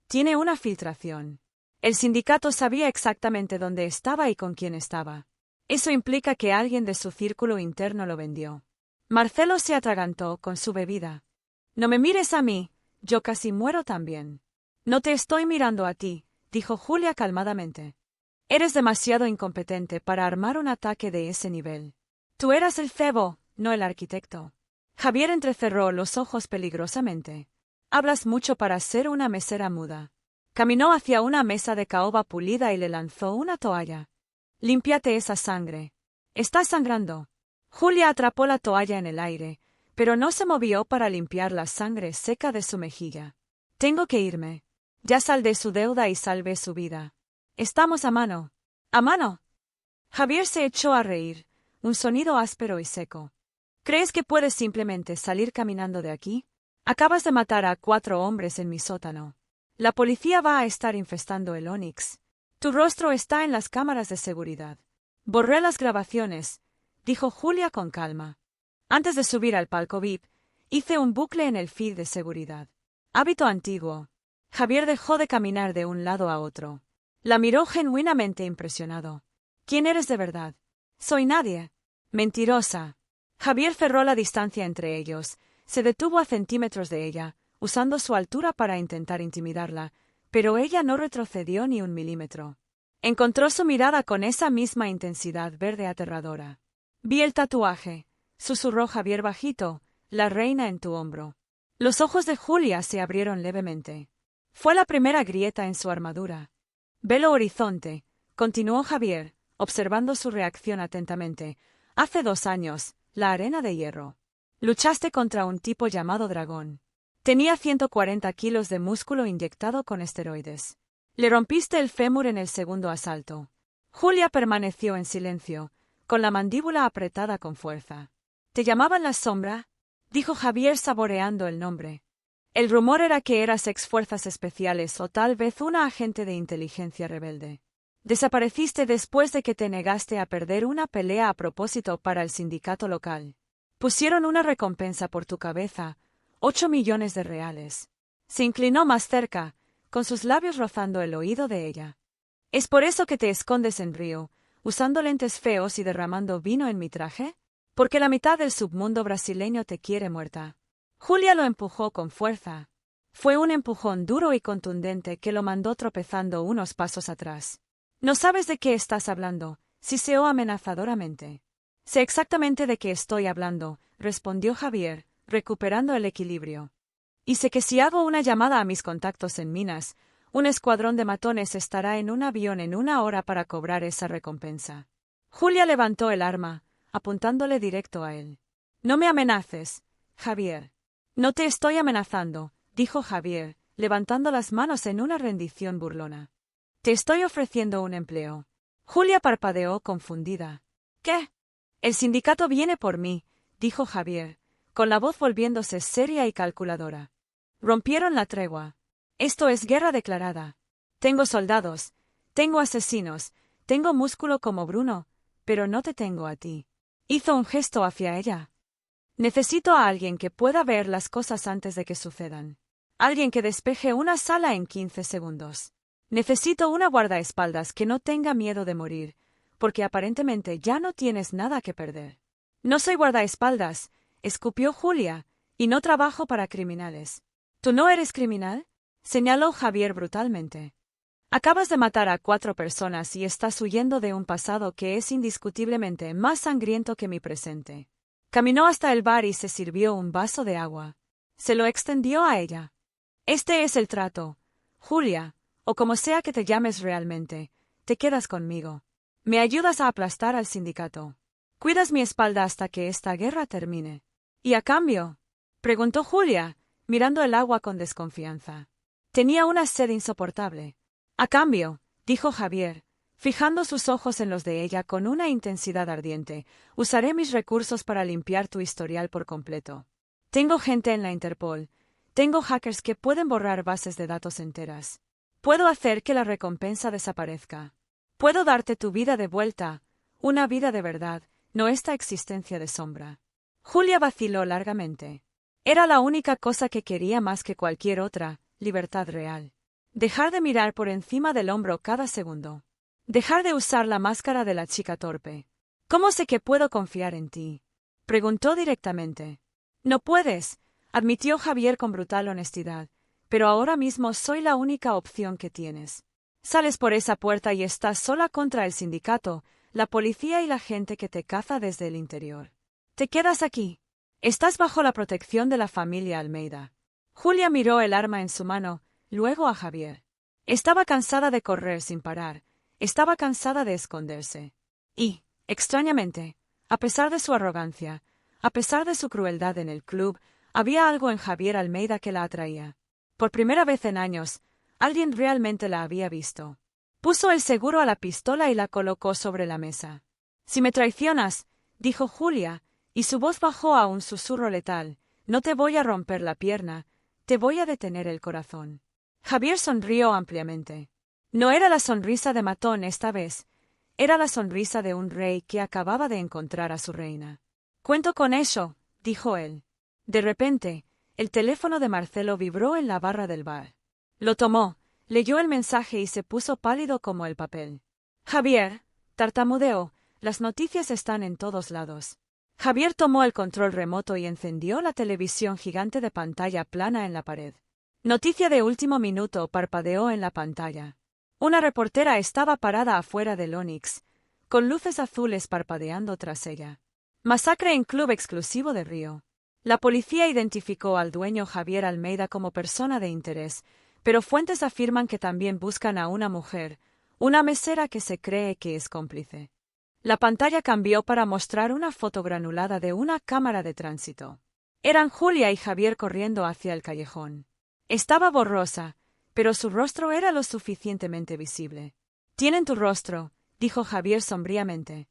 «Tiene una filtración. El sindicato sabía exactamente dónde estaba y con quién estaba. Eso implica que alguien de su círculo interno lo vendió». Marcelo se atragantó con su bebida. «No me mires a mí, yo casi muero también». «No te estoy mirando a ti», dijo Julia calmadamente. «Eres demasiado incompetente para armar un ataque de ese nivel. Tú eras el cebo, no el arquitecto». Javier entrecerró los ojos peligrosamente. Hablas mucho para ser una mesera muda. Caminó hacia una mesa de caoba pulida y le lanzó una toalla. Límpiate esa sangre. Estás sangrando. Julia atrapó la toalla en el aire, pero no se movió para limpiar la sangre seca de su mejilla. Tengo que irme. Ya saldé su deuda y salvé su vida. Estamos a mano. ¡A mano! Javier se echó a reír, un sonido áspero y seco. ¿Crees que puedes simplemente salir caminando de aquí? Acabas de matar a 4 hombres en mi sótano. La policía va a estar infestando el Onyx. Tu rostro está en las cámaras de seguridad. Borré las grabaciones, dijo Julia con calma. Antes de subir al palco VIP, hice un bucle en el feed de seguridad. Hábito antiguo. Javier dejó de caminar de un lado a otro. La miró genuinamente impresionado. ¿Quién eres de verdad? Soy nadie. Mentirosa. Javier cerró la distancia entre ellos, se detuvo a centímetros de ella, usando su altura para intentar intimidarla, pero ella no retrocedió ni un milímetro. Encontró su mirada con esa misma intensidad verde aterradora. Vi el tatuaje, susurró Javier bajito, la reina en tu hombro. Los ojos de Julia se abrieron levemente. Fue la primera grieta en su armadura. Velo horizonte, continuó Javier, observando su reacción atentamente. Hace 2 años, la arena de hierro. Luchaste contra un tipo llamado Dragón. Tenía 140 kilos de músculo inyectado con esteroides. Le rompiste el fémur en el segundo asalto. Julia permaneció en silencio, con la mandíbula apretada con fuerza. ¿Te llamaban la Sombra? Dijo Javier saboreando el nombre. El rumor era que eras ex fuerzas especiales o tal vez una agente de inteligencia rebelde. Desapareciste después de que te negaste a perder una pelea a propósito para el sindicato local. Pusieron una recompensa por tu cabeza, 8 millones de reales. Se inclinó más cerca, con sus labios rozando el oído de ella. ¿Es por eso que te escondes en Río, usando lentes feos y derramando vino en mi traje? Porque la mitad del submundo brasileño te quiere muerta. Julia lo empujó con fuerza. Fue un empujón duro y contundente que lo mandó tropezando unos pasos atrás. No sabes de qué estás hablando, siseó amenazadoramente. Sé exactamente de qué estoy hablando, respondió Javier, recuperando el equilibrio. Y sé que si hago una llamada a mis contactos en Minas, un escuadrón de matones estará en un avión en 1 hora para cobrar esa recompensa. Julia levantó el arma, apuntándole directo a él. No me amenaces, Javier. No te estoy amenazando, dijo Javier, levantando las manos en una rendición burlona. Te estoy ofreciendo un empleo. Julia parpadeó confundida. ¿Qué? El sindicato viene por mí, dijo Javier, con la voz volviéndose seria y calculadora. Rompieron la tregua. Esto es guerra declarada. Tengo soldados, tengo asesinos, tengo músculo como Bruno, pero no te tengo a ti. Hizo un gesto hacia ella. Necesito a alguien que pueda ver las cosas antes de que sucedan. Alguien que despeje una sala en 15 segundos. Necesito una guardaespaldas que no tenga miedo de morir, porque aparentemente ya no tienes nada que perder. No soy guardaespaldas, escupió Julia, y no trabajo para criminales. ¿Tú no eres criminal? Señaló Javier brutalmente. Acabas de matar a 4 personas y estás huyendo de un pasado que es indiscutiblemente más sangriento que mi presente. Caminó hasta el bar y se sirvió un vaso de agua. Se lo extendió a ella. Este es el trato, Julia, o como sea que te llames realmente, te quedas conmigo. Me ayudas a aplastar al sindicato. Cuidas mi espalda hasta que esta guerra termine. ¿Y a cambio? Preguntó Julia, mirando el agua con desconfianza. Tenía una sed insoportable. A cambio, dijo Javier, fijando sus ojos en los de ella con una intensidad ardiente, usaré mis recursos para limpiar tu historial por completo. Tengo gente en la Interpol. Tengo hackers que pueden borrar bases de datos enteras. Puedo hacer que la recompensa desaparezca. Puedo darte tu vida de vuelta, una vida de verdad, no esta existencia de sombra. Julia vaciló largamente. Era la única cosa que quería más que cualquier otra, libertad real. Dejar de mirar por encima del hombro cada segundo. Dejar de usar la máscara de la chica torpe. ¿Cómo sé que puedo confiar en ti? Preguntó directamente. No puedes, admitió Javier con brutal honestidad, pero ahora mismo soy la única opción que tienes. Sales por esa puerta y estás sola contra el sindicato, la policía y la gente que te caza desde el interior. Te quedas aquí. Estás bajo la protección de la familia Almeida. Julia miró el arma en su mano, luego a Javier. Estaba cansada de correr sin parar, estaba cansada de esconderse. Y, extrañamente, a pesar de su arrogancia, a pesar de su crueldad en el club, había algo en Javier Almeida que la atraía. Por primera vez en años, alguien realmente la había visto. Puso el seguro a la pistola y la colocó sobre la mesa. «Si me traicionas», dijo Julia, y su voz bajó a un susurro letal, «no te voy a romper la pierna, te voy a detener el corazón». Javier sonrió ampliamente. No era la sonrisa de matón esta vez, era la sonrisa de un rey que acababa de encontrar a su reina. «Cuento con eso», dijo él. De repente, el teléfono de Marcelo vibró en la barra del bar. Lo tomó, leyó el mensaje y se puso pálido como el papel. «Javier», tartamudeó, «las noticias están en todos lados». Javier tomó el control remoto y encendió la televisión gigante de pantalla plana en la pared. «Noticia de último minuto», parpadeó en la pantalla. Una reportera estaba parada afuera del Onyx, con luces azules parpadeando tras ella. «Masacre en club exclusivo de Río». La policía identificó al dueño Javier Almeida como persona de interés, pero fuentes afirman que también buscan a una mujer, una mesera que se cree que es cómplice. La pantalla cambió para mostrar una foto granulada de una cámara de tránsito. Eran Julia y Javier corriendo hacia el callejón. Estaba borrosa, pero su rostro era lo suficientemente visible. «Tienen tu rostro», dijo Javier sombríamente.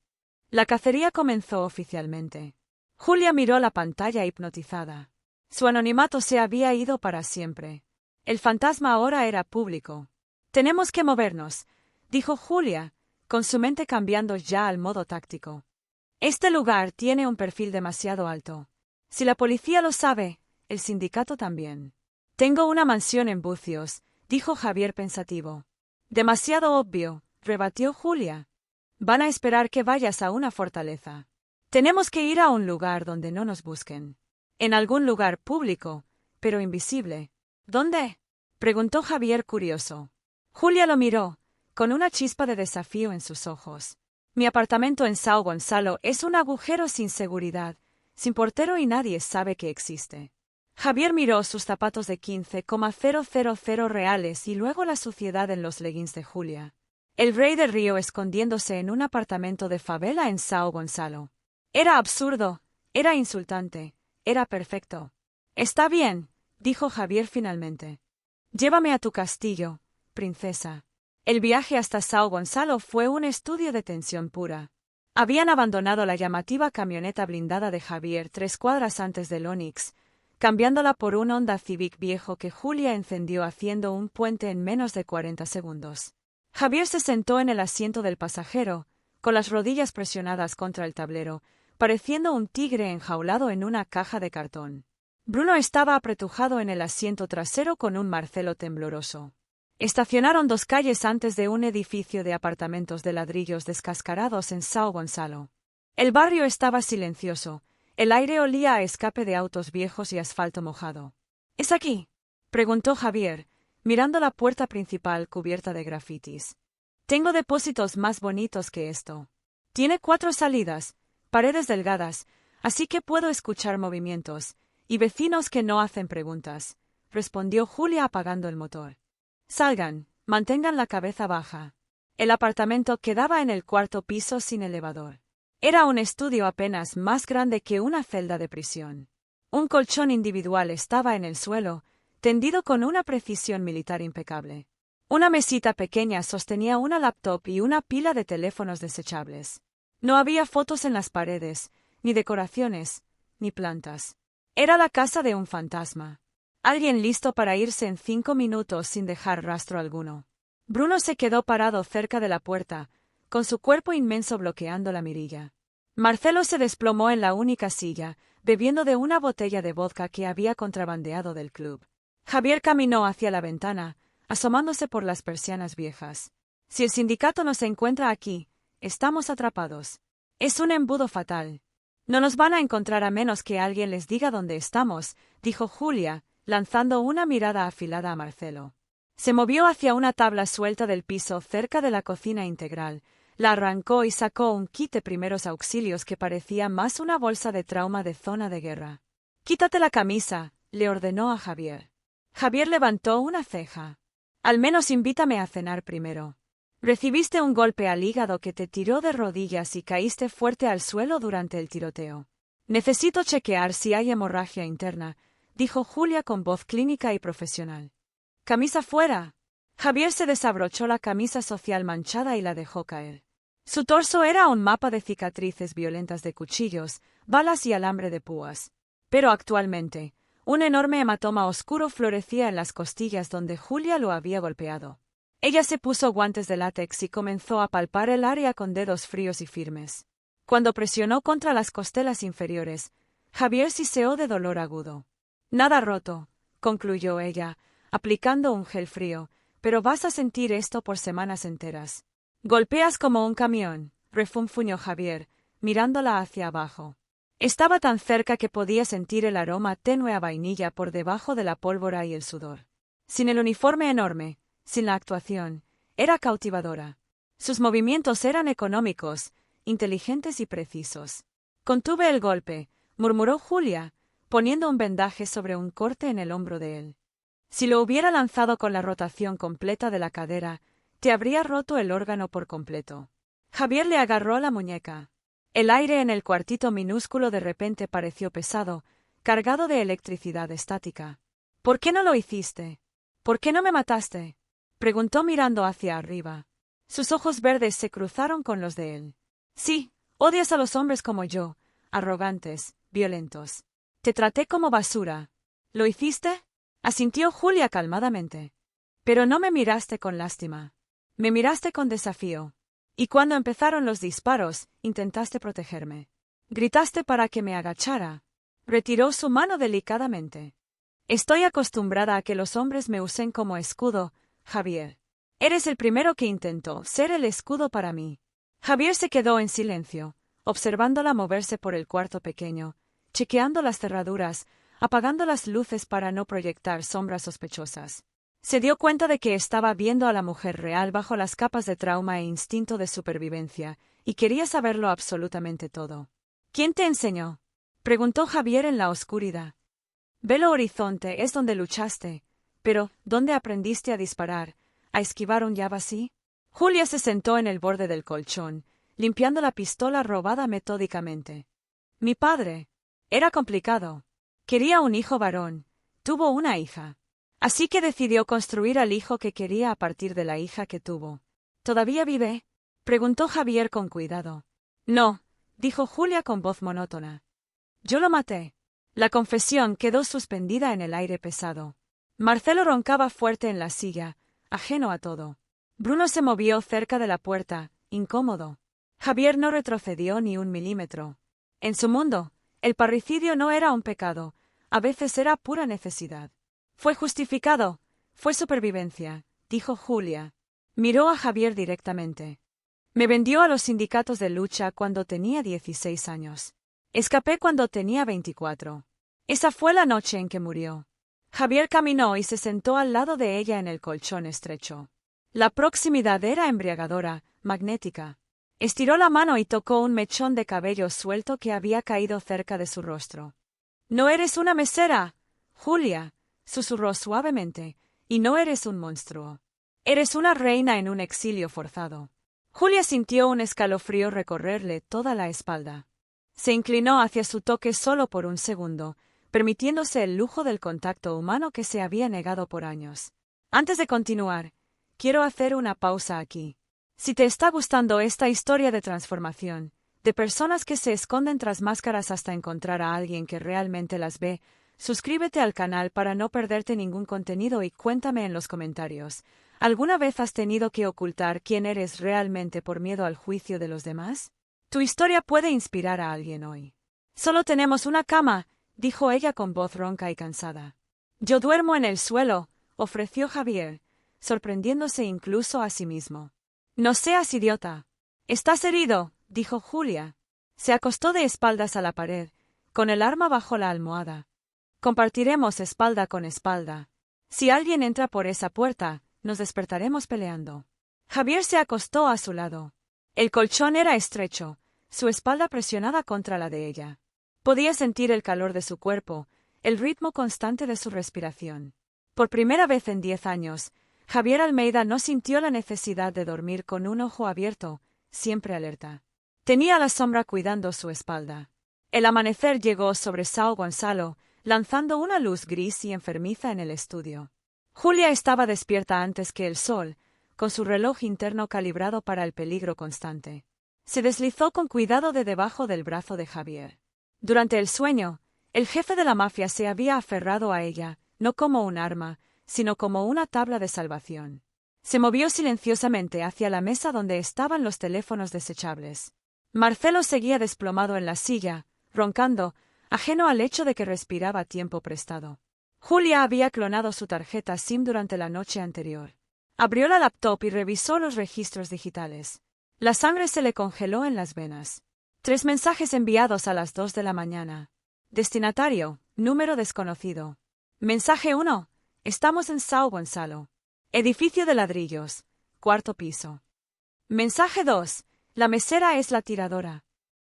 La cacería comenzó oficialmente. Julia miró la pantalla hipnotizada. Su anonimato se había ido para siempre. El fantasma ahora era público. «Tenemos que movernos», dijo Julia, con su mente cambiando ya al modo táctico. «Este lugar tiene un perfil demasiado alto. Si la policía lo sabe, el sindicato también». «Tengo una mansión en Bucios», dijo Javier pensativo. «Demasiado obvio», rebatió Julia. «Van a esperar que vayas a una fortaleza. Tenemos que ir a un lugar donde no nos busquen. En algún lugar público, pero invisible». «¿Dónde?», preguntó Javier curioso. Julia lo miró, con una chispa de desafío en sus ojos. «Mi apartamento en São Gonçalo es un agujero sin seguridad, sin portero y nadie sabe que existe». Javier miró sus zapatos de 15,000 reales y luego la suciedad en los leggings de Julia. El rey de Río escondiéndose en un apartamento de favela en São Gonçalo. Era absurdo, era insultante, era perfecto. «Está bien», dijo Javier finalmente. «Llévame a tu castillo, princesa». El viaje hasta São Gonçalo fue un estudio de tensión pura. Habían abandonado la llamativa camioneta blindada de Javier 3 cuadras antes del Onyx, cambiándola por un Honda Civic viejo que Julia encendió haciendo un puente en menos de 40 segundos. Javier se sentó en el asiento del pasajero, con las rodillas presionadas contra el tablero, pareciendo un tigre enjaulado en una caja de cartón. Bruno estaba apretujado en el asiento trasero con un Marcelo tembloroso. Estacionaron 2 calles antes de un edificio de apartamentos de ladrillos descascarados en São Gonçalo. El barrio estaba silencioso, el aire olía a escape de autos viejos y asfalto mojado. «¿Es aquí?», preguntó Javier, mirando la puerta principal cubierta de grafitis. «Tengo depósitos más bonitos que esto. Tiene 4 salidas, paredes delgadas, así que puedo escuchar movimientos, y vecinos que no hacen preguntas», respondió Julia apagando el motor. «Salgan, mantengan la cabeza baja». El apartamento quedaba en el 4º piso sin elevador. Era un estudio apenas más grande que una celda de prisión. Un colchón individual estaba en el suelo, tendido con una precisión militar impecable. Una mesita pequeña sostenía una laptop y una pila de teléfonos desechables. No había fotos en las paredes, ni decoraciones, ni plantas. Era la casa de un fantasma. Alguien listo para irse en 5 minutos sin dejar rastro alguno. Bruno se quedó parado cerca de la puerta, con su cuerpo inmenso bloqueando la mirilla. Marcelo se desplomó en la única silla, bebiendo de una botella de vodka que había contrabandeado del club. Javier caminó hacia la ventana, asomándose por las persianas viejas. «Si el sindicato nos encuentra aquí, estamos atrapados. Es un embudo fatal. No nos van a encontrar a menos que alguien les diga dónde estamos», dijo Julia, lanzando una mirada afilada a Marcelo. Se movió hacia una tabla suelta del piso cerca de la cocina integral, La arrancó y sacó un kit de primeros auxilios que parecía más una bolsa de trauma de zona de guerra. «Quítate la camisa», le ordenó a Javier. Javier levantó una ceja. «Al menos invítame a cenar primero». Recibiste un golpe al hígado que te tiró de rodillas y caíste fuerte al suelo durante el tiroteo. Necesito chequear si hay hemorragia interna, dijo Julia con voz clínica y profesional. «Camisa fuera». Javier se desabrochó la camisa social manchada y la dejó caer. Su torso era un mapa de cicatrices violentas de cuchillos, balas y alambre de púas. Pero actualmente, un enorme hematoma oscuro florecía en las costillas donde Julia lo había golpeado. Ella se puso guantes de látex y comenzó a palpar el área con dedos fríos y firmes. Cuando presionó contra las costelas inferiores, Javier siseó de dolor agudo. «Nada roto», concluyó ella, aplicando un gel frío, «pero vas a sentir esto por semanas enteras». «Golpeas como un camión», refunfuñó Javier, mirándola hacia abajo. Estaba tan cerca que podía sentir el aroma tenue a vainilla por debajo de la pólvora y el sudor. Sin el uniforme enorme, sin la actuación, era cautivadora. Sus movimientos eran económicos, inteligentes y precisos. «Contuve el golpe», murmuró Julia, poniendo un vendaje sobre un corte en el hombro de él. «Si lo hubiera lanzado con la rotación completa de la cadera, te habría roto el órgano por completo». Javier le agarró la muñeca. El aire en el cuartito minúsculo de repente pareció pesado, cargado de electricidad estática. «¿Por qué no lo hiciste? ¿Por qué no me mataste?», preguntó mirando hacia arriba. Sus ojos verdes se cruzaron con los de él. «Sí, odias a los hombres como yo, arrogantes, violentos. Te traté como basura». «¿Lo hiciste?», asintió Julia calmadamente. «Pero no me miraste con lástima. Me miraste con desafío. Y cuando empezaron los disparos, intentaste protegerme. Gritaste para que me agachara». Retiró su mano delicadamente. «Estoy acostumbrada a que los hombres me usen como escudo, Javier. Eres el primero que intentó ser el escudo para mí». Javier se quedó en silencio, observándola moverse por el cuarto pequeño, chequeando las cerraduras, apagando las luces para no proyectar sombras sospechosas. Se dio cuenta de que estaba viendo a la mujer real bajo las capas de trauma e instinto de supervivencia, y quería saberlo absolutamente todo. «¿Quién te enseñó?», preguntó Javier en la oscuridad. «Belo Horizonte es donde luchaste, pero ¿dónde aprendiste a disparar, a esquivar un Yavasí?». Julia se sentó en el borde del colchón, limpiando la pistola robada metódicamente. «Mi padre. Era complicado. Quería un hijo varón. Tuvo una hija. Así que decidió construir al hijo que quería a partir de la hija que tuvo». «¿Todavía vive?», preguntó Javier con cuidado. «No», dijo Julia con voz monótona. «Yo lo maté». La confesión quedó suspendida en el aire pesado. Marcelo roncaba fuerte en la silla, ajeno a todo. Bruno se movió cerca de la puerta, incómodo. Javier no retrocedió ni un milímetro. En su mundo, el parricidio no era un pecado, a veces era pura necesidad. «Fue justificado, fue supervivencia», dijo Julia. Miró a Javier directamente. «Me vendió a los sindicatos de lucha cuando tenía 16 años. Escapé cuando tenía 24. Esa fue la noche en que murió». Javier caminó y se sentó al lado de ella en el colchón estrecho. La proximidad era embriagadora, magnética. Estiró la mano y tocó un mechón de cabello suelto que había caído cerca de su rostro. «No eres una mesera, Julia», susurró suavemente, «y no eres un monstruo. Eres una reina en un exilio forzado». Julia sintió un escalofrío recorrerle toda la espalda. Se inclinó hacia su toque solo por un segundo, permitiéndose el lujo del contacto humano que se había negado por años. «Antes de continuar, quiero hacer una pausa aquí. Si te está gustando esta historia de transformación, de personas que se esconden tras máscaras hasta encontrar a alguien que realmente las ve, suscríbete al canal para no perderte ningún contenido y cuéntame en los comentarios, ¿alguna vez has tenido que ocultar quién eres realmente por miedo al juicio de los demás? Tu historia puede inspirar a alguien hoy. «Solo tenemos una cama», dijo ella con voz ronca y cansada. «Yo duermo en el suelo», ofreció Javier, sorprendiéndose incluso a sí mismo. «No seas idiota. Estás herido», dijo Julia. Se acostó de espaldas a la pared, con el arma bajo la almohada. «Compartiremos espalda con espalda. Si alguien entra por esa puerta, nos despertaremos peleando». Javier se acostó a su lado. El colchón era estrecho, su espalda presionada contra la de ella. Podía sentir el calor de su cuerpo, el ritmo constante de su respiración. Por primera vez en 10 años, Javier Almeida no sintió la necesidad de dormir con un ojo abierto, siempre alerta. Tenía la sombra cuidando su espalda. El amanecer llegó sobre São Gonçalo, lanzando una luz gris y enfermiza en el estudio. Julia estaba despierta antes que el sol, con su reloj interno calibrado para el peligro constante. Se deslizó con cuidado de debajo del brazo de Javier. Durante el sueño, el jefe de la mafia se había aferrado a ella, no como un arma, sino como una tabla de salvación. Se movió silenciosamente hacia la mesa donde estaban los teléfonos desechables. Marcelo seguía desplomado en la silla, roncando, ajeno al hecho de que respiraba a tiempo prestado. Julia había clonado su tarjeta SIM durante la noche anterior. Abrió la laptop y revisó los registros digitales. La sangre se le congeló en las venas. 3 mensajes enviados a las 2 de la mañana. Destinatario, número desconocido. Mensaje 1. Estamos en São Gonçalo. Edificio de ladrillos. 4º piso. Mensaje 2. La mesera es la tiradora.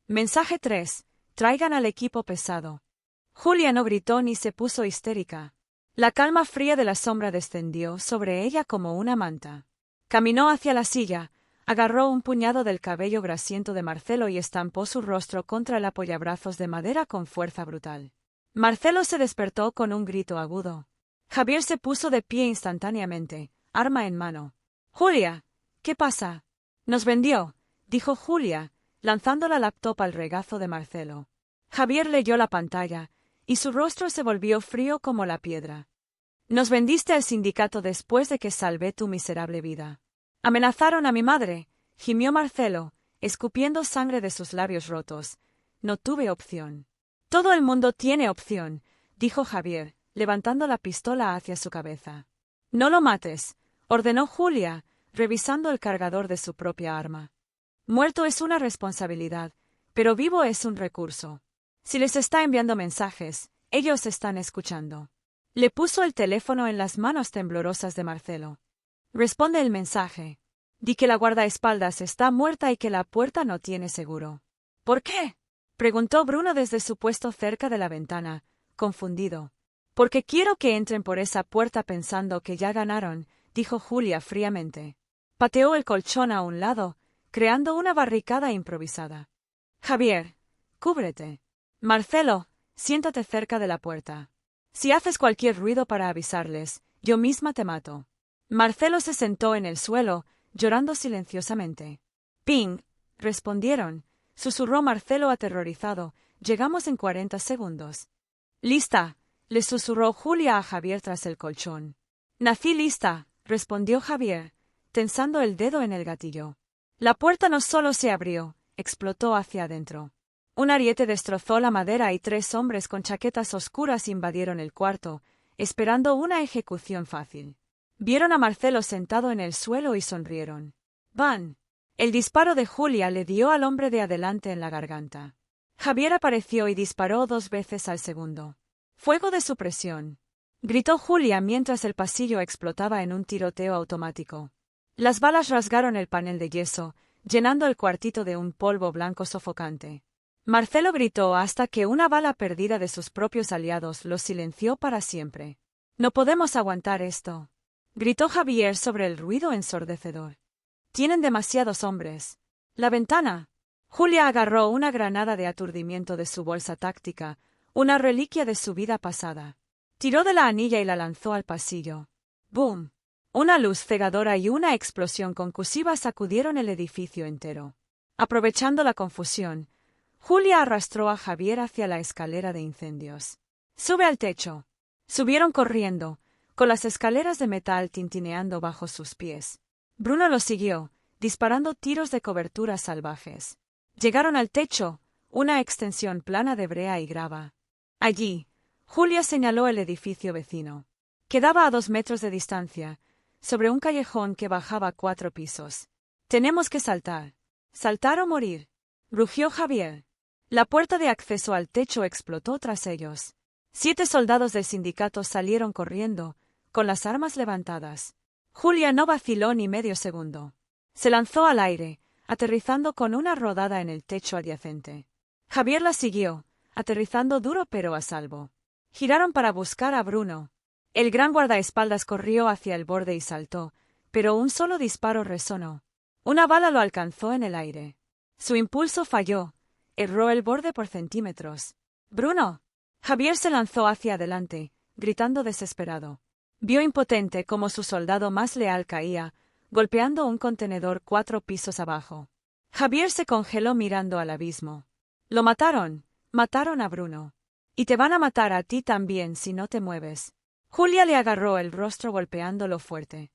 Mensaje 3. Traigan al equipo pesado. Julia no gritó ni se puso histérica. La calma fría de la sombra descendió sobre ella como una manta. Caminó hacia la silla, agarró un puñado del cabello grasiento de Marcelo y estampó su rostro contra el apoyabrazos de madera con fuerza brutal. Marcelo se despertó con un grito agudo. Javier se puso de pie instantáneamente, arma en mano. «Julia, ¿qué pasa?» «Nos vendió», dijo Julia, lanzando la laptop al regazo de Marcelo. Javier leyó la pantalla, y su rostro se volvió frío como la piedra. «Nos vendiste al sindicato después de que salvé tu miserable vida». «Amenazaron a mi madre», gimió Marcelo, escupiendo sangre de sus labios rotos. «No tuve opción». «Todo el mundo tiene opción», dijo Javier, levantando la pistola hacia su cabeza. «No lo mates», ordenó Julia, revisando el cargador de su propia arma. «Muerto es una responsabilidad, pero vivo es un recurso. Si les está enviando mensajes, ellos están escuchando». Le puso el teléfono en las manos temblorosas de Marcelo. «Responde el mensaje. Di que la guardaespaldas está muerta y que la puerta no tiene seguro». «¿Por qué?», preguntó Bruno desde su puesto cerca de la ventana, confundido. «Porque quiero que entren por esa puerta pensando que ya ganaron», dijo Julia fríamente. Pateó el colchón a un lado, creando una barricada improvisada. «Javier, cúbrete. Marcelo, siéntate cerca de la puerta. Si haces cualquier ruido para avisarles, yo misma te mato». Marcelo se sentó en el suelo, llorando silenciosamente. «Ping», respondieron, susurró Marcelo aterrorizado. «Llegamos en 40 segundos». «Lista», le susurró Julia a Javier tras el colchón. «Nací lista», respondió Javier, tensando el dedo en el gatillo. La puerta no solo se abrió, explotó hacia adentro. Un ariete destrozó la madera y 3 hombres con chaquetas oscuras invadieron el cuarto, esperando una ejecución fácil. Vieron a Marcelo sentado en el suelo y sonrieron. «Van». El disparo de Julia le dio al hombre de adelante en la garganta. Javier apareció y disparó 2 veces al segundo. «Fuego de supresión», gritó Julia mientras el pasillo explotaba en un tiroteo automático. Las balas rasgaron el panel de yeso, llenando el cuartito de un polvo blanco sofocante. Marcelo gritó hasta que una bala perdida de sus propios aliados lo silenció para siempre. «No podemos aguantar esto», gritó Javier sobre el ruido ensordecedor. «Tienen demasiados hombres». «La ventana». Julia agarró una granada de aturdimiento de su bolsa táctica, una reliquia de su vida pasada. Tiró de la anilla y la lanzó al pasillo. ¡Boom! Una luz cegadora y una explosión concusiva sacudieron el edificio entero. Aprovechando la confusión, Julia arrastró a Javier hacia la escalera de incendios. «Sube al techo». Subieron corriendo, con las escaleras de metal tintineando bajo sus pies. Bruno los siguió, disparando tiros de cobertura salvajes. Llegaron al techo, una extensión plana de brea y grava. Allí, Julia señaló el edificio vecino. Quedaba a 2 metros de distancia, sobre un callejón que bajaba 4 pisos. «Tenemos que saltar». «Saltar o morir», rugió Javier. La puerta de acceso al techo explotó tras ellos. 7 soldados del sindicato salieron corriendo, con las armas levantadas. Julia no vaciló ni medio segundo. Se lanzó al aire, aterrizando con una rodada en el techo adyacente. Javier la siguió, aterrizando duro pero a salvo. Giraron para buscar a Bruno. El gran guardaespaldas corrió hacia el borde y saltó, pero un solo disparo resonó. Una bala lo alcanzó en el aire. Su impulso falló, erró el borde por centímetros. ¡Bruno! Javier se lanzó hacia adelante, gritando desesperado. Vio impotente cómo su soldado más leal caía, golpeando un contenedor 4 pisos abajo. Javier se congeló mirando al abismo. Lo mataron a Bruno. Y te van a matar a ti también si no te mueves. Julia le agarró el rostro golpeándolo fuerte.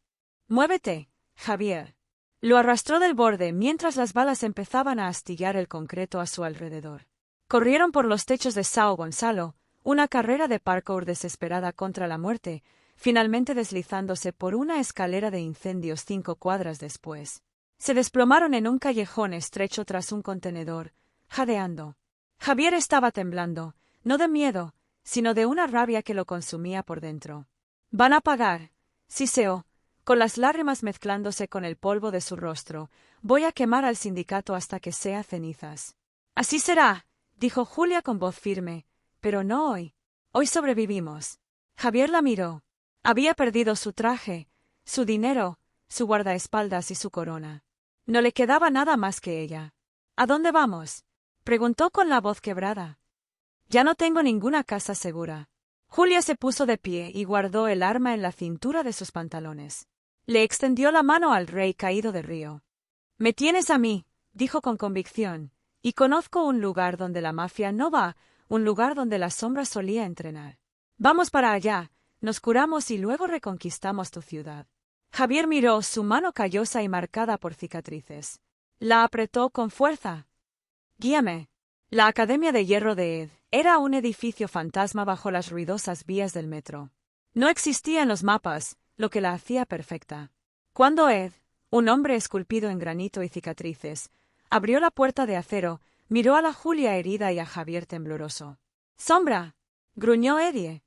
Muévete, Javier. Lo arrastró del borde mientras las balas empezaban a astillar el concreto a su alrededor. Corrieron por los techos de São Gonçalo, una carrera de parkour desesperada contra la muerte, finalmente deslizándose por una escalera de incendios 5 cuadras después. Se desplomaron en un callejón estrecho tras un contenedor, jadeando. Javier estaba temblando, no de miedo, sino de una rabia que lo consumía por dentro. «Van a pagar», siseó, con las lágrimas mezclándose con el polvo de su rostro. «Voy a quemar al sindicato hasta que sea cenizas». «Así será», dijo Julia con voz firme, «pero no hoy. Hoy sobrevivimos». Javier la miró. Había perdido su traje, su dinero, su guardaespaldas y su corona. No le quedaba nada más que ella. «¿A dónde vamos?», preguntó con la voz quebrada. «Ya no tengo ninguna casa segura». Julia se puso de pie y guardó el arma en la cintura de sus pantalones. Le extendió la mano al rey caído de Río. «Me tienes a mí», dijo con convicción, «y conozco un lugar donde la mafia no va, un lugar donde la sombra solía entrenar. Vamos para allá, nos curamos y luego reconquistamos tu ciudad». Javier miró su mano callosa y marcada por cicatrices. La apretó con fuerza. «Guíame». La Academia de Hierro de Ed era un edificio fantasma bajo las ruidosas vías del metro. No existía en los mapas, lo que la hacía perfecta. Cuando Ed, un hombre esculpido en granito y cicatrices, abrió la puerta de acero, miró a la Julia herida y a Javier tembloroso. «Sombra», gruñó Eddie.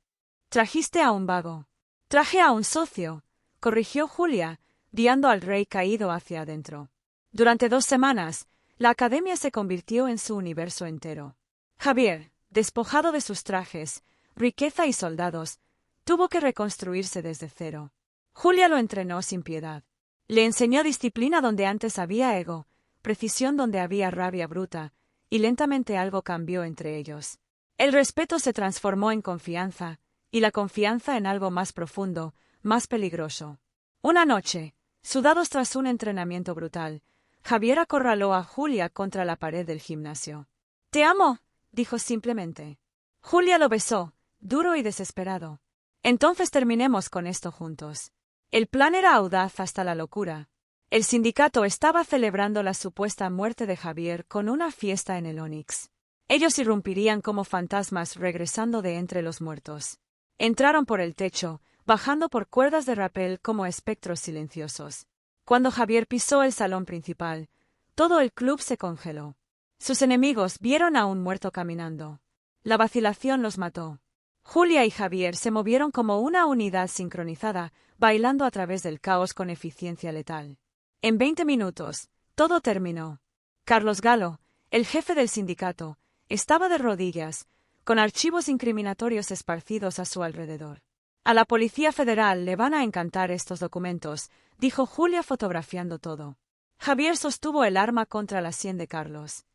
«Trajiste a un vago». «Traje a un socio», corrigió Julia, guiando al rey caído hacia adentro. Durante 2 semanas, la academia se convirtió en su universo entero. Javier, despojado de sus trajes, riqueza y soldados, tuvo que reconstruirse desde cero. Julia lo entrenó sin piedad. Le enseñó disciplina donde antes había ego, precisión donde había rabia bruta, y lentamente algo cambió entre ellos. El respeto se transformó en confianza, y la confianza en algo más profundo, más peligroso. Una noche, sudados tras un entrenamiento brutal, Javier acorraló a Julia contra la pared del gimnasio. «Te amo», dijo simplemente. Julia lo besó, duro y desesperado. «Entonces terminemos con esto juntos». El plan era audaz hasta la locura. El sindicato estaba celebrando la supuesta muerte de Javier con una fiesta en el Onyx. Ellos irrumpirían como fantasmas regresando de entre los muertos. Entraron por el techo, bajando por cuerdas de rapel como espectros silenciosos. Cuando Javier pisó el salón principal, todo el club se congeló. Sus enemigos vieron a un muerto caminando. La vacilación los mató. Julia y Javier se movieron como una unidad sincronizada, bailando a través del caos con eficiencia letal. En 20 minutos, todo terminó. Carlos Galo, el jefe del sindicato, estaba de rodillas, con archivos incriminatorios esparcidos a su alrededor. «A la Policía Federal le van a encantar estos documentos», dijo Julia fotografiando todo. Javier sostuvo el arma contra la sien de Carlos.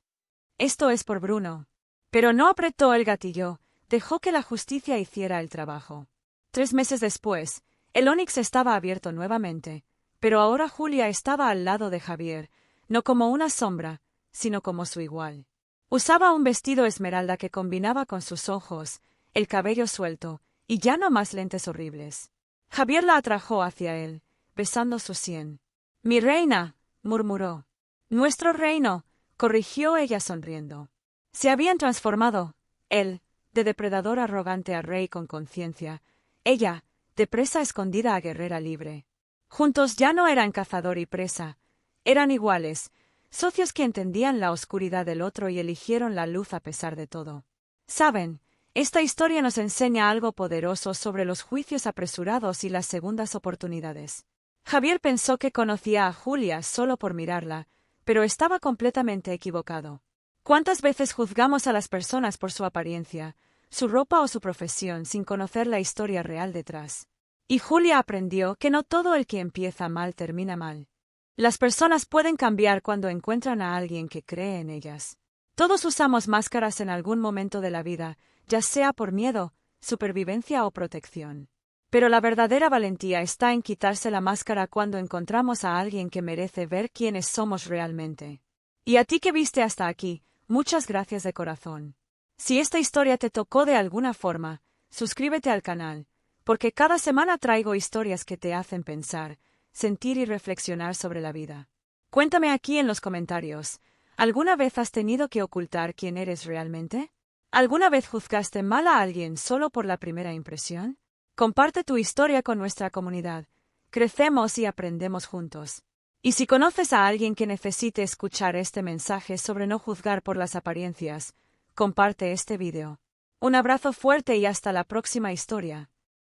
«Esto es por Bruno». Pero no apretó el gatillo, dejó que la justicia hiciera el trabajo. 3 meses después, el Onyx estaba abierto nuevamente, pero ahora Julia estaba al lado de Javier, no como una sombra, sino como su igual. Usaba un vestido esmeralda que combinaba con sus ojos, el cabello suelto, y ya no más lentes horribles. Javier la atrajo hacia él, besando su sien. «Mi reina», murmuró. «Nuestro reino», corrigió ella sonriendo. Se habían transformado, él, de depredador arrogante a rey con conciencia, ella, de presa escondida a guerrera libre. Juntos ya no eran cazador y presa, eran iguales, socios que entendían la oscuridad del otro y eligieron la luz a pesar de todo. Saben, esta historia nos enseña algo poderoso sobre los juicios apresurados y las segundas oportunidades. Javier pensó que conocía a Julia solo por mirarla, pero estaba completamente equivocado. ¿Cuántas veces juzgamos a las personas por su apariencia, su ropa o su profesión sin conocer la historia real detrás? Y Julia aprendió que no todo el que empieza mal termina mal. Las personas pueden cambiar cuando encuentran a alguien que cree en ellas. Todos usamos máscaras en algún momento de la vida, ya sea por miedo, supervivencia o protección. Pero la verdadera valentía está en quitarse la máscara cuando encontramos a alguien que merece ver quiénes somos realmente. Y a ti que viste hasta aquí, muchas gracias de corazón. Si esta historia te tocó de alguna forma, suscríbete al canal, porque cada semana traigo historias que te hacen pensar, sentir y reflexionar sobre la vida. Cuéntame aquí en los comentarios, ¿alguna vez has tenido que ocultar quién eres realmente? ¿Alguna vez juzgaste mal a alguien solo por la primera impresión? Comparte tu historia con nuestra comunidad. Crecemos y aprendemos juntos. Y si conoces a alguien que necesite escuchar este mensaje sobre no juzgar por las apariencias, comparte este video. Un abrazo fuerte y hasta la próxima historia.